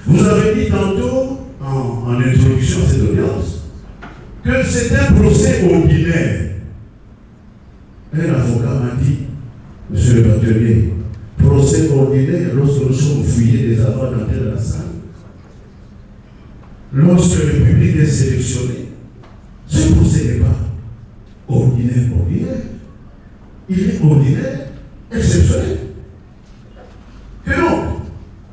Vous avez dit tantôt, en introduction à cette audience, que c'est un procès ordinaire. Un avocat m'a dit, monsieur le bâtonnier, procès ordinaire lorsque nous sommes fouillés des avants d'entrer dans la salle. Lorsque le public est sélectionné, ce procès n'est pas ordinaire. Il est ordinaire, exceptionnel. Que non?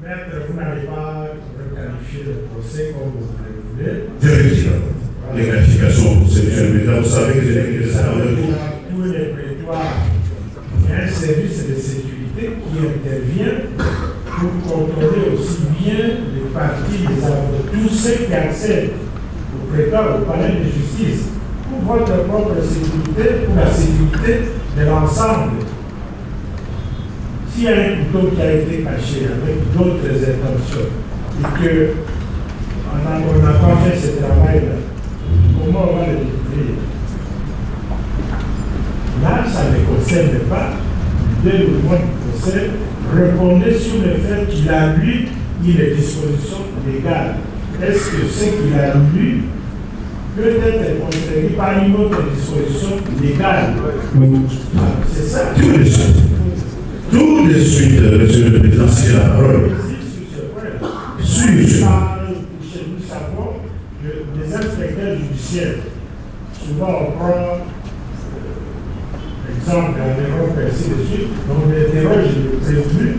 Maître, vous n'avez pas qualifié le procès comme vous voulez. Vérifiez les qualifications, c'est monsieur le vous savez que j'ai écrit ça avec vous. Tous les prétoires, il y a un service de sécurité qui intervient pour contrôler aussi bien les parties des avocats, tous ceux qui accèdent au prétoire, au palais de justice, pour votre propre sécurité, pour la sécurité de l'ensemble. S'il y a un couteau qui a été caché avec d'autres intentions et qu'on n'a pas fait ce travail-là, comment on va le découvrir? Là, ça ne concerne pas, dès le moment du procès, répondez sur le fait qu'il a lu les dispositions légales. Est-ce que ce qu'il a lu peut être contredit par une autre disposition légale? C'est ça. Tout de suite, monsieur le président, c'est la parole. Chez nous savons que les inspecteurs judiciaires, souvent on prend exemple en Europe, ainsi de suite, on interroge les prévenus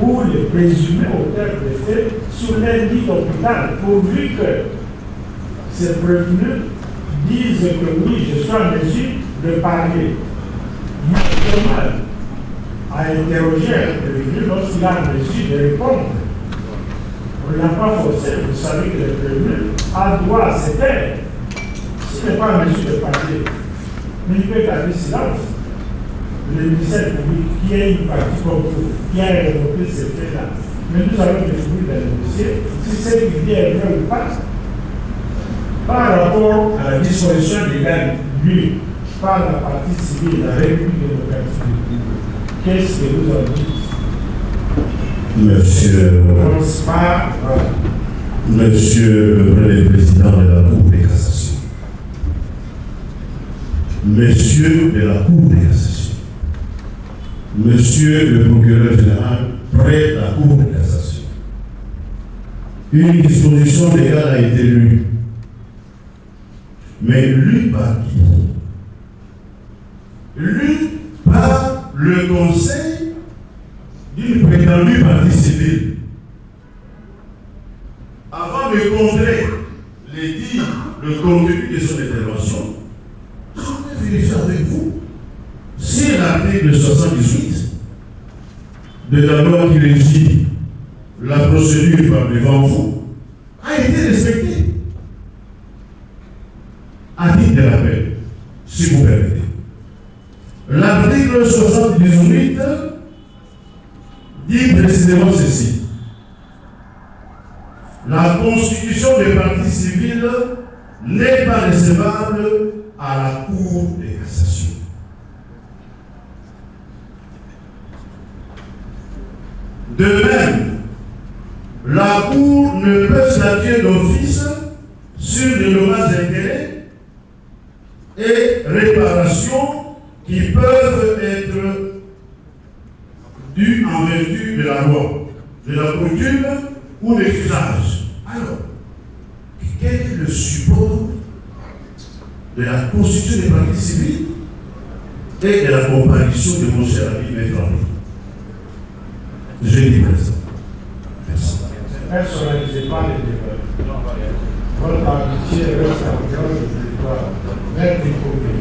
ou les présumés auteurs des faits sur leur lit d'hôpital, pourvu que ces prévenus disent que oui, je suis en mesure de parler. Il est normal à interroger un prévenu lorsqu'il a en mesure de répondre. On ne l'a pas forcé, vous savez que le prévenu a droit à se taire. S'il n'est pas en mesure de parler, mais il peut garder silence. Le ministère public, qui est une partie comme vous, qui a évoqué ces faits-là, mais nous allons découvrir dans le dossier si ce qu'il dit est vrai ou pas. Par rapport à la disposition légale, lui, par la partie civile, la République démocratique du Congo, qu'est-ce que vous en dites? Monsieur le Premier Président de la Cour de cassation, Monsieur de la Cour de cassation, Monsieur le Procureur général près la Cour de cassation, une disposition légale a été lue, mais lue par qui? Lue par le conseil d'une prétendue partie civile. Avant de contrer le contenu de son intervention, je vais vérifier avec vous si l'article 78 de la loi qui régit la procédure par devant vous a été respecté. À titre de rappel, si vous permettez. L'article 78 dit précisément ceci. La constitution des parties civiles n'est pas recevable à la Cour de cassation. De même, la Cour ne peut statuer d'office sur les dommages d'intérêt et réparations qui peuvent être dues en vertu de la loi, de la coutume ou des usages. Alors, quel est le support de la constitution des parties civiles et de la comparution de mon cher ami Maître Henri? Je dis présent. Merci. Ne personnalisez pas les débats. Votre amitié reste en cœur de l'État. Maître Ikoné.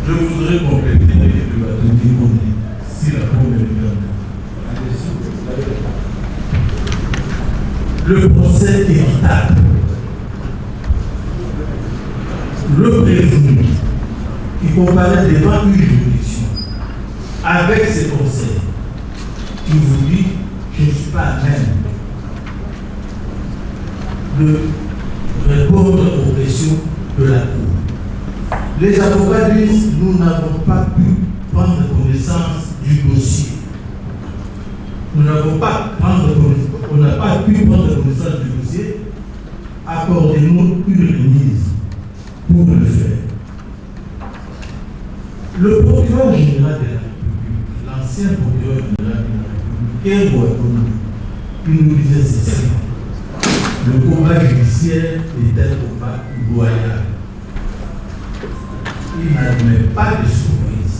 Je voudrais compléter le bâton d'Ikoné, si la Cour me le permet. Le procès équitable. Le prévenu qui comparaît devant une juridiction avec ses conseils, qui vous dit je ne suis pas à même de répondre aux questions de la Cour. Les avocats disent nous n'avons pas pu prendre connaissance du dossier. On n'a pas pu prendre connaissance du dossier. Accordez-nous une remise pour le faire. Le procureur général de la République, l'ancien procureur général de la République, il nous disait ceci: le combat judiciaire est un combat loyal. Il n'admet pas de surprise.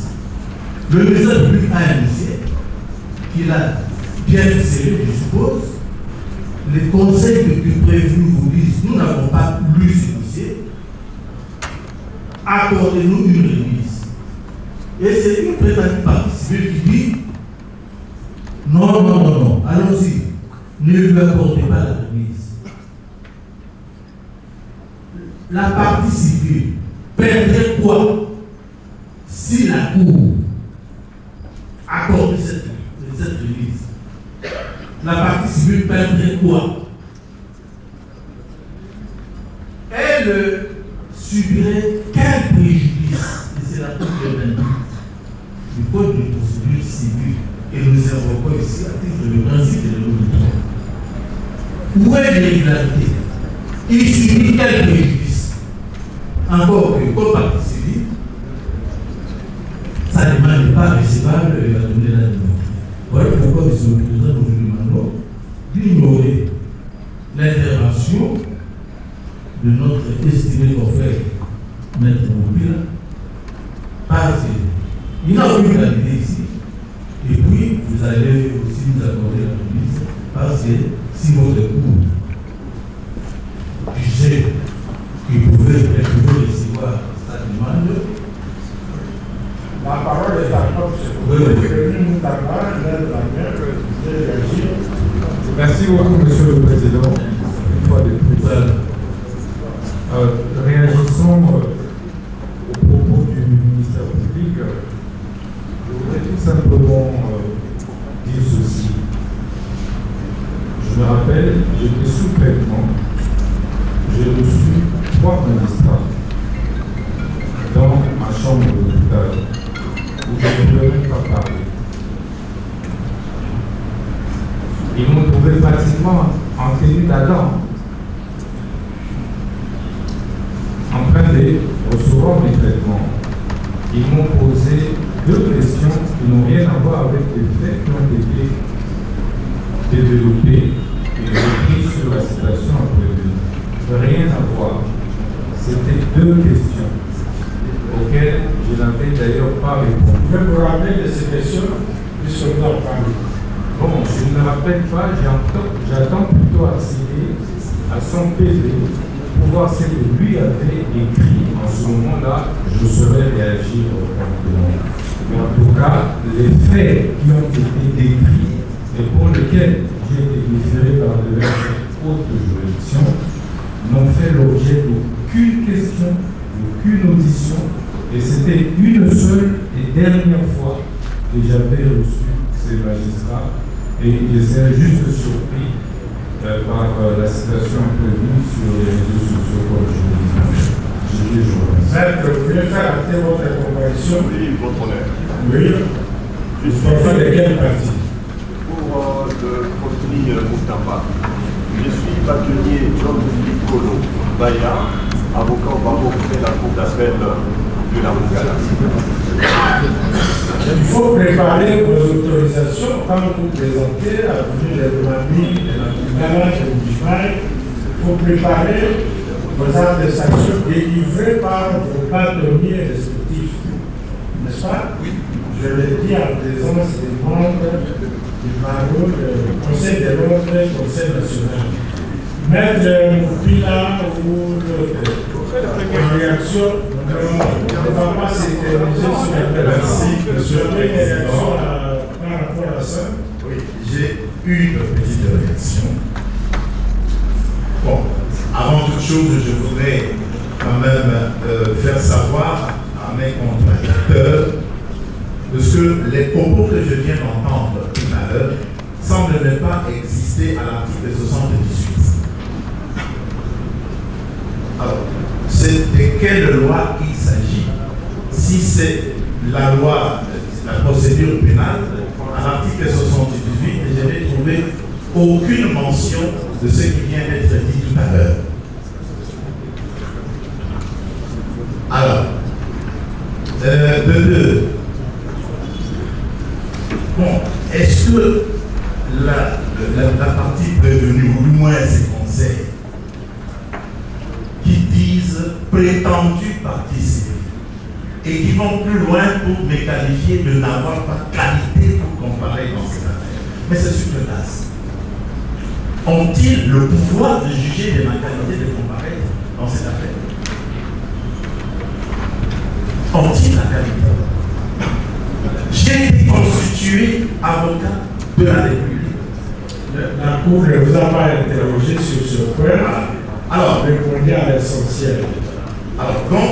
Le ministère public a annoncé qu'il a bien scellé, je suppose. Les conseils du prévenu vous disent nous n'avons pas lu ce dossier. Accordez-nous une remise. Et c'est une prétendue partie civile qui dit non, allons-y, ne lui accordez pas la remise. La partie civile perdrait quoi si la Cour accorde cette remise? La partie civile perdrait quoi? Elle subirait quel préjudice? Et c'est l'article 22 du Code de procédure civile. Et nous invoquons ici à titre de principe de l'autorité. Où est l'irrégularité? Il subit quel préjudice? Encore que, comme partie civile, sa demande n'est pas recevable et va donner la demande. Voilà pourquoi nous sommes présents aujourd'hui maintenant d'ignorer l'intervention de notre estimé confrère Maître Mobile, parce qu'il n'a aucune qualité ici. Et puis, vous allez aussi nous accorder la remise, parce que si votre cour jugeait qu'il pouvait recevoir sa demande, la parole est à votre Merci beaucoup, Monsieur le Président. Une fois de plus. Réagissons au propos du ministère public. Je voudrais tout simplement dire ceci. Je me rappelle, j'étais sous traitement. J'ai reçu 3 magistrats dans ma chambre d'hôpital où je ne pouvais même pas parler. Ils m'ont trouvé pratiquement en tenue d'Adam, en train de recevoir mes traitements. Ils m'ont posé 2 questions qui n'ont rien à voir avec les faits qui ont été développés et écrits sur la citation à prévenir. Rien à voir. C'était 2 questions auxquelles je n'avais d'ailleurs pas répondu. Je vais vous rappeler de ces questions puisque vous en parlez. Bon, je ne me rappelle pas, j'attends plutôt accéder à son PV pour voir ce que lui avait écrit. En ce moment-là, je saurais réagir promptement. Mais en tout cas, les faits qui ont été décrits et pour lesquels j'ai été déféré par de cette haute juridiction n'ont fait l'objet d'aucune question, d'aucune audition. Et c'était une seule et dernière fois que j'avais reçu ces magistrats. Et j'étais juste surpris par la citation prévue sur les réseaux sociaux comme je vous dis. Maître, vous voulez faire acter votre comparaison? Oui, votre honneur. Oui. Vous parlez de quelle partie? Pour le conflit Moustapha. Je suis bâtonnier Jean-Philippe Colo Baya avocat au barreau de la cour d'appel de la Mougala. Il faut préparer vos autorisations quand vous présentez à venir de Mami, de la Mougala, de Moujimaï. Il faut préparer vos attestations délivrées par vos bâtonniers respectifs. N'est-ce pas? Oui. Je le dis en présence des membres du barreau, du Conseil de l'ordre et du Conseil national. Maître Moupila ou en réaction, on ne va pas s'éterniser sur la Merci, monsieur le Président. Par rapport à ça. Oui, j'ai une petite réaction. Bon, avant toute chose, je voudrais quand même faire savoir à mes contradicteurs de ce que les propos que je viens d'entendre tout à l'heure semblent ne pas exister à l'article 78. Alors, c'est de quelle loi il s'agit? Si c'est la loi, la procédure pénale, à l'article 78, je n'ai trouvé aucune mention de ce qui vient d'être dit tout à l'heure. Alors, de deux. Bon, est-ce que la partie prévenue, ou du moins ses conseils, qui disent prétendue partie civile et qui vont plus loin pour me qualifier de n'avoir pas qualité pour comparer dans cette affaire. Mais c'est sur le tas. Ont-ils le pouvoir de juger de ma qualité de comparer dans cette affaire? Ont-ils la qualité? J'ai été constitué avocat de la République. La Cour ne vous a pas interrogé sur ce point. Alors, répondez à l'essentiel. Alors, donc,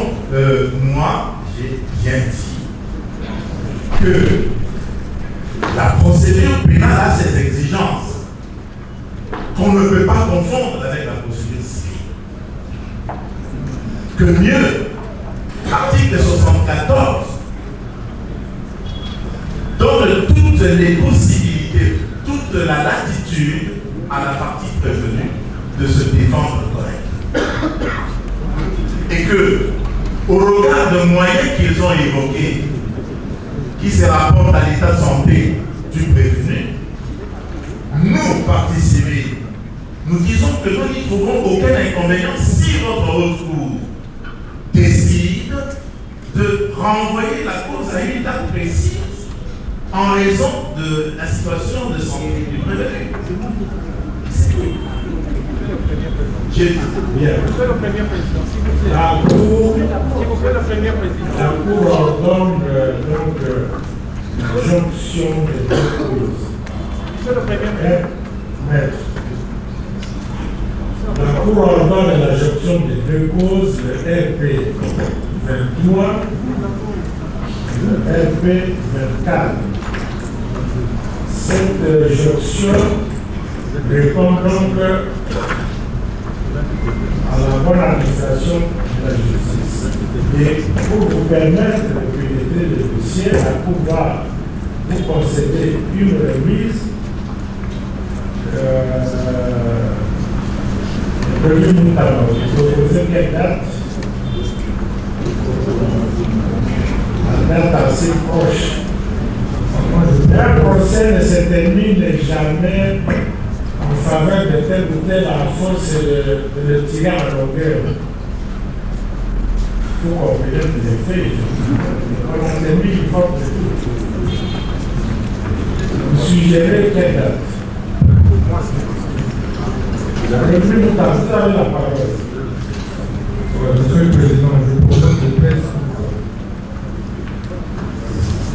moi, j'ai bien dit que la procédure pénale a ses exigences qu'on ne peut pas confondre avec la procédure civile. Que mieux, l'article 74 donne toutes les possibilités, toute la latitude à la partie prévenue de se défendre correctement. Et que, au regard de moyens qu'ils ont évoqués, qui se rapportent à l'état de santé du prévenu, nous, partie civile, nous disons que nous n'y trouvons aucun inconvénient si votre haute cour décide de renvoyer la cause à une date précise en raison de la situation de santé du prévenu. C'est tout. Bien. La Cour ordonne donc l'injonction des deux causes. Maître. La Cour ordonne l'injonction des deux causes, le RP 23, le RP 24. Cette injonction répond donc à la bonne administration de la justice. Et pour vous permettre de pénétrer le dossier, la Cour va vous concéder une remise le premier notamment. Vous proposez quelle date? La date assez proche. Un procès ne se termine jamais en faveur de tel ou tel à force de le tirer en longueur. Il faut qu'on connaisse les faits. On a terminé, il faut que tout. Vous suggérez quelle date? Vous avez la parole. Monsieur le Président, je propose le 13 août.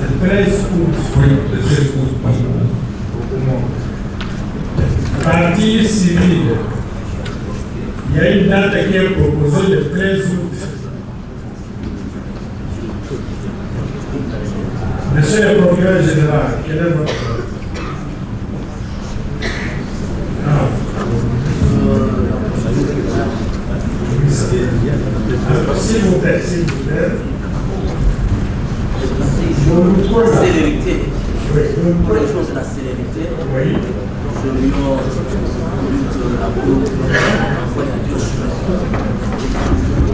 Le 13 août. Oui, le 13 août. Partie civile. Il y a une date qui est proposée le 13 août. Monsieur le procureur général, quel est votre... S'il vous plaît, s'il vous plaît. La célérité. Oui. Pour les choses de la célérité, oui. Je lui la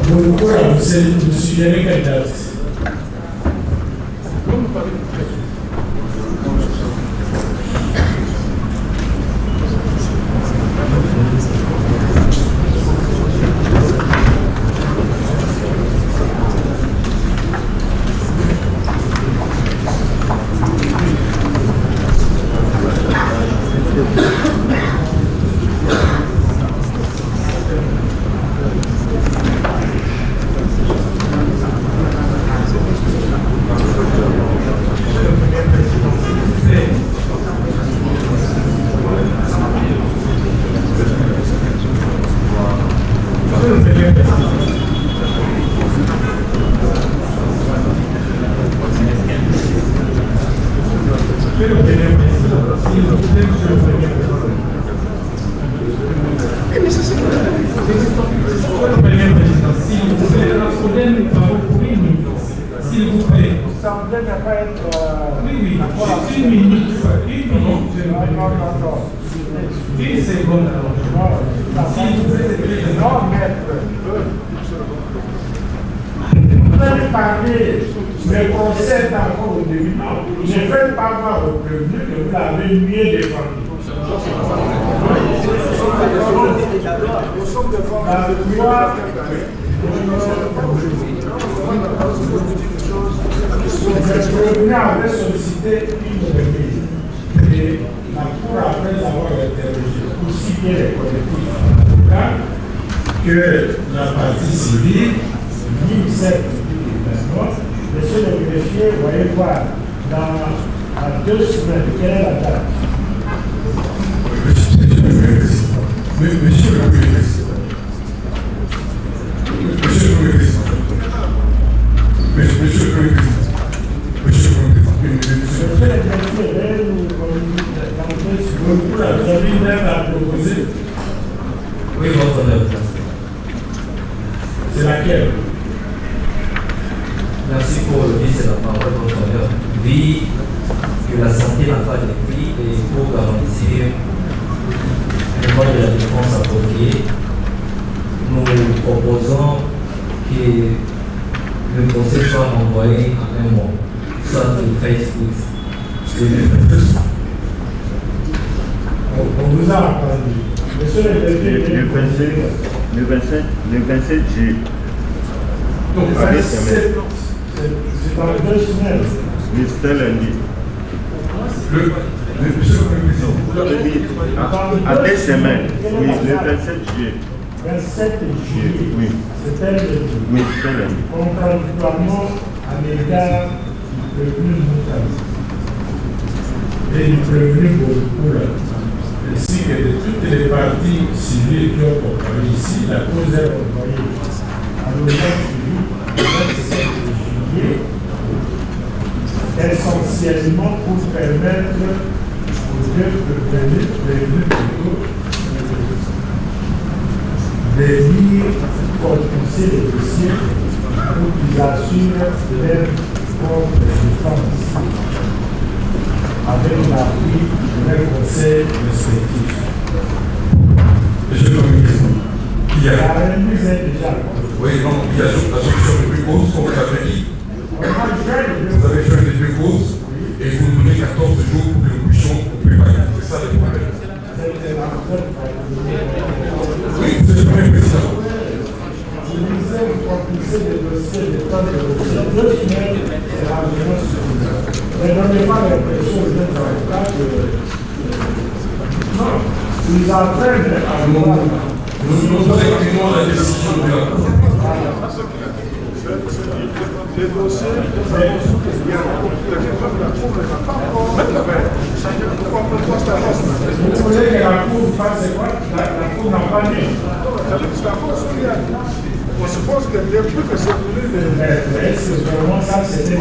Vous suggérez quelle date? Le conseil encore au début, je ne vais pas voir au prévenu que vous l'avez mieux défendu. La loi, le prévenu avait sollicité une remise et la Cour, après avoir interrogé aussi bien les collectifs avocats que la partie civile, l'INSEP. Monsieur le greffier, voyez voir, dans 2 semaines, quelle est la date? Monsieur le Président, oui, votre honneur. C'est laquelle? Merci pour le dire, c'est la parole, votre honneur. Oui, que la santé n'a pas de prix et pour garantir le droit de la défense appropriée, nous proposons que le procès soit renvoyé à 1 mois, soit le 13 août. On vous a entendu. Monsieur le 27 juillet. Donc, c'est dans 2 semaines. Oui, c'était lundi. Monsieur le Président, à 2 semaines. Oui, le 27 juillet. 27 juillet. Oui. C'était le oui, c'était lundi. Contradictoirement à l'égard du prévenu Moutaz et du prévenu Bourkoula, ainsi que de toutes les parties civiles qui ont comparé ici, la cause est renvoyée à l'audience civile le 27 juillet, essentiellement pour permettre aux deux prévenus de lire, compulser les dossiers pour qu'ils assurent leur propre défense avec l'appui de leur conseil respectif. Monsieur le Président, il y a. La remise est déjà. Oui, non, il y a la solution de deux causes, comme vous l'avez dit. Vous avez joué les 2 causes et vous nous donnez 14 jours pour que nous puissions préparer. C'est ça le problème. Oui, c'est le premier président. Je disais, vous compulsez des dossiers, des tas de dossiers. 2 semaines, c'est largement suffisant. Ne donnez pas l'impression aux autres avocats que. Non, ils entraînent à voir. Nous examinons la décision de la Cour. Les dossiers, vous voulez que la Cour fasse quoi? La Cour n'a pas dit. On suppose que depuis que c'est venu vraiment ça, c'était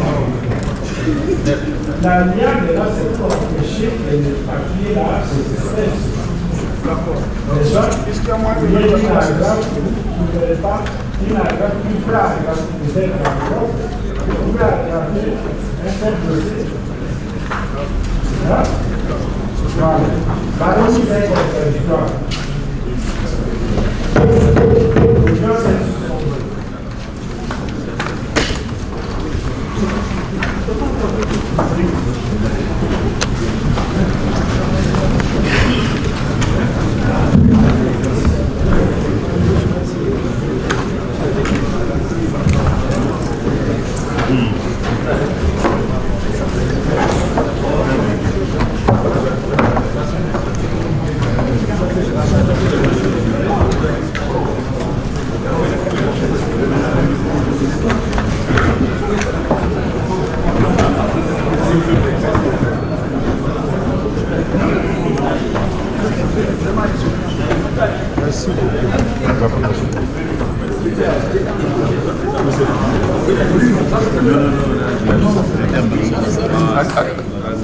la liane là, c'est pour empêcher que les papiers là, ces espèces. D'accord. Déjà, il y a une paragraphe que vous ne pouvez pas, une paragraphe plus claire, parce que vous êtes d'accord, vous pouvez aggraver un tel dossier. Là, voilà. Par aussi fait contradictoire.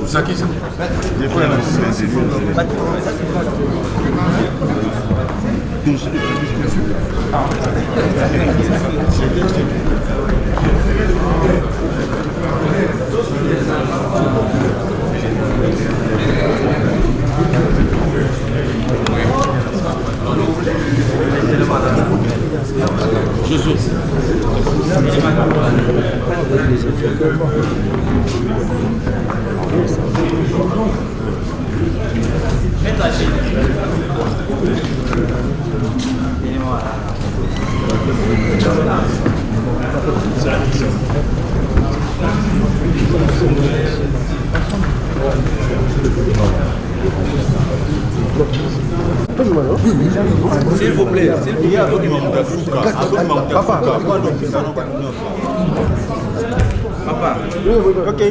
Ça qui ça? Des fois, S'il vous plaît, Papa, ok.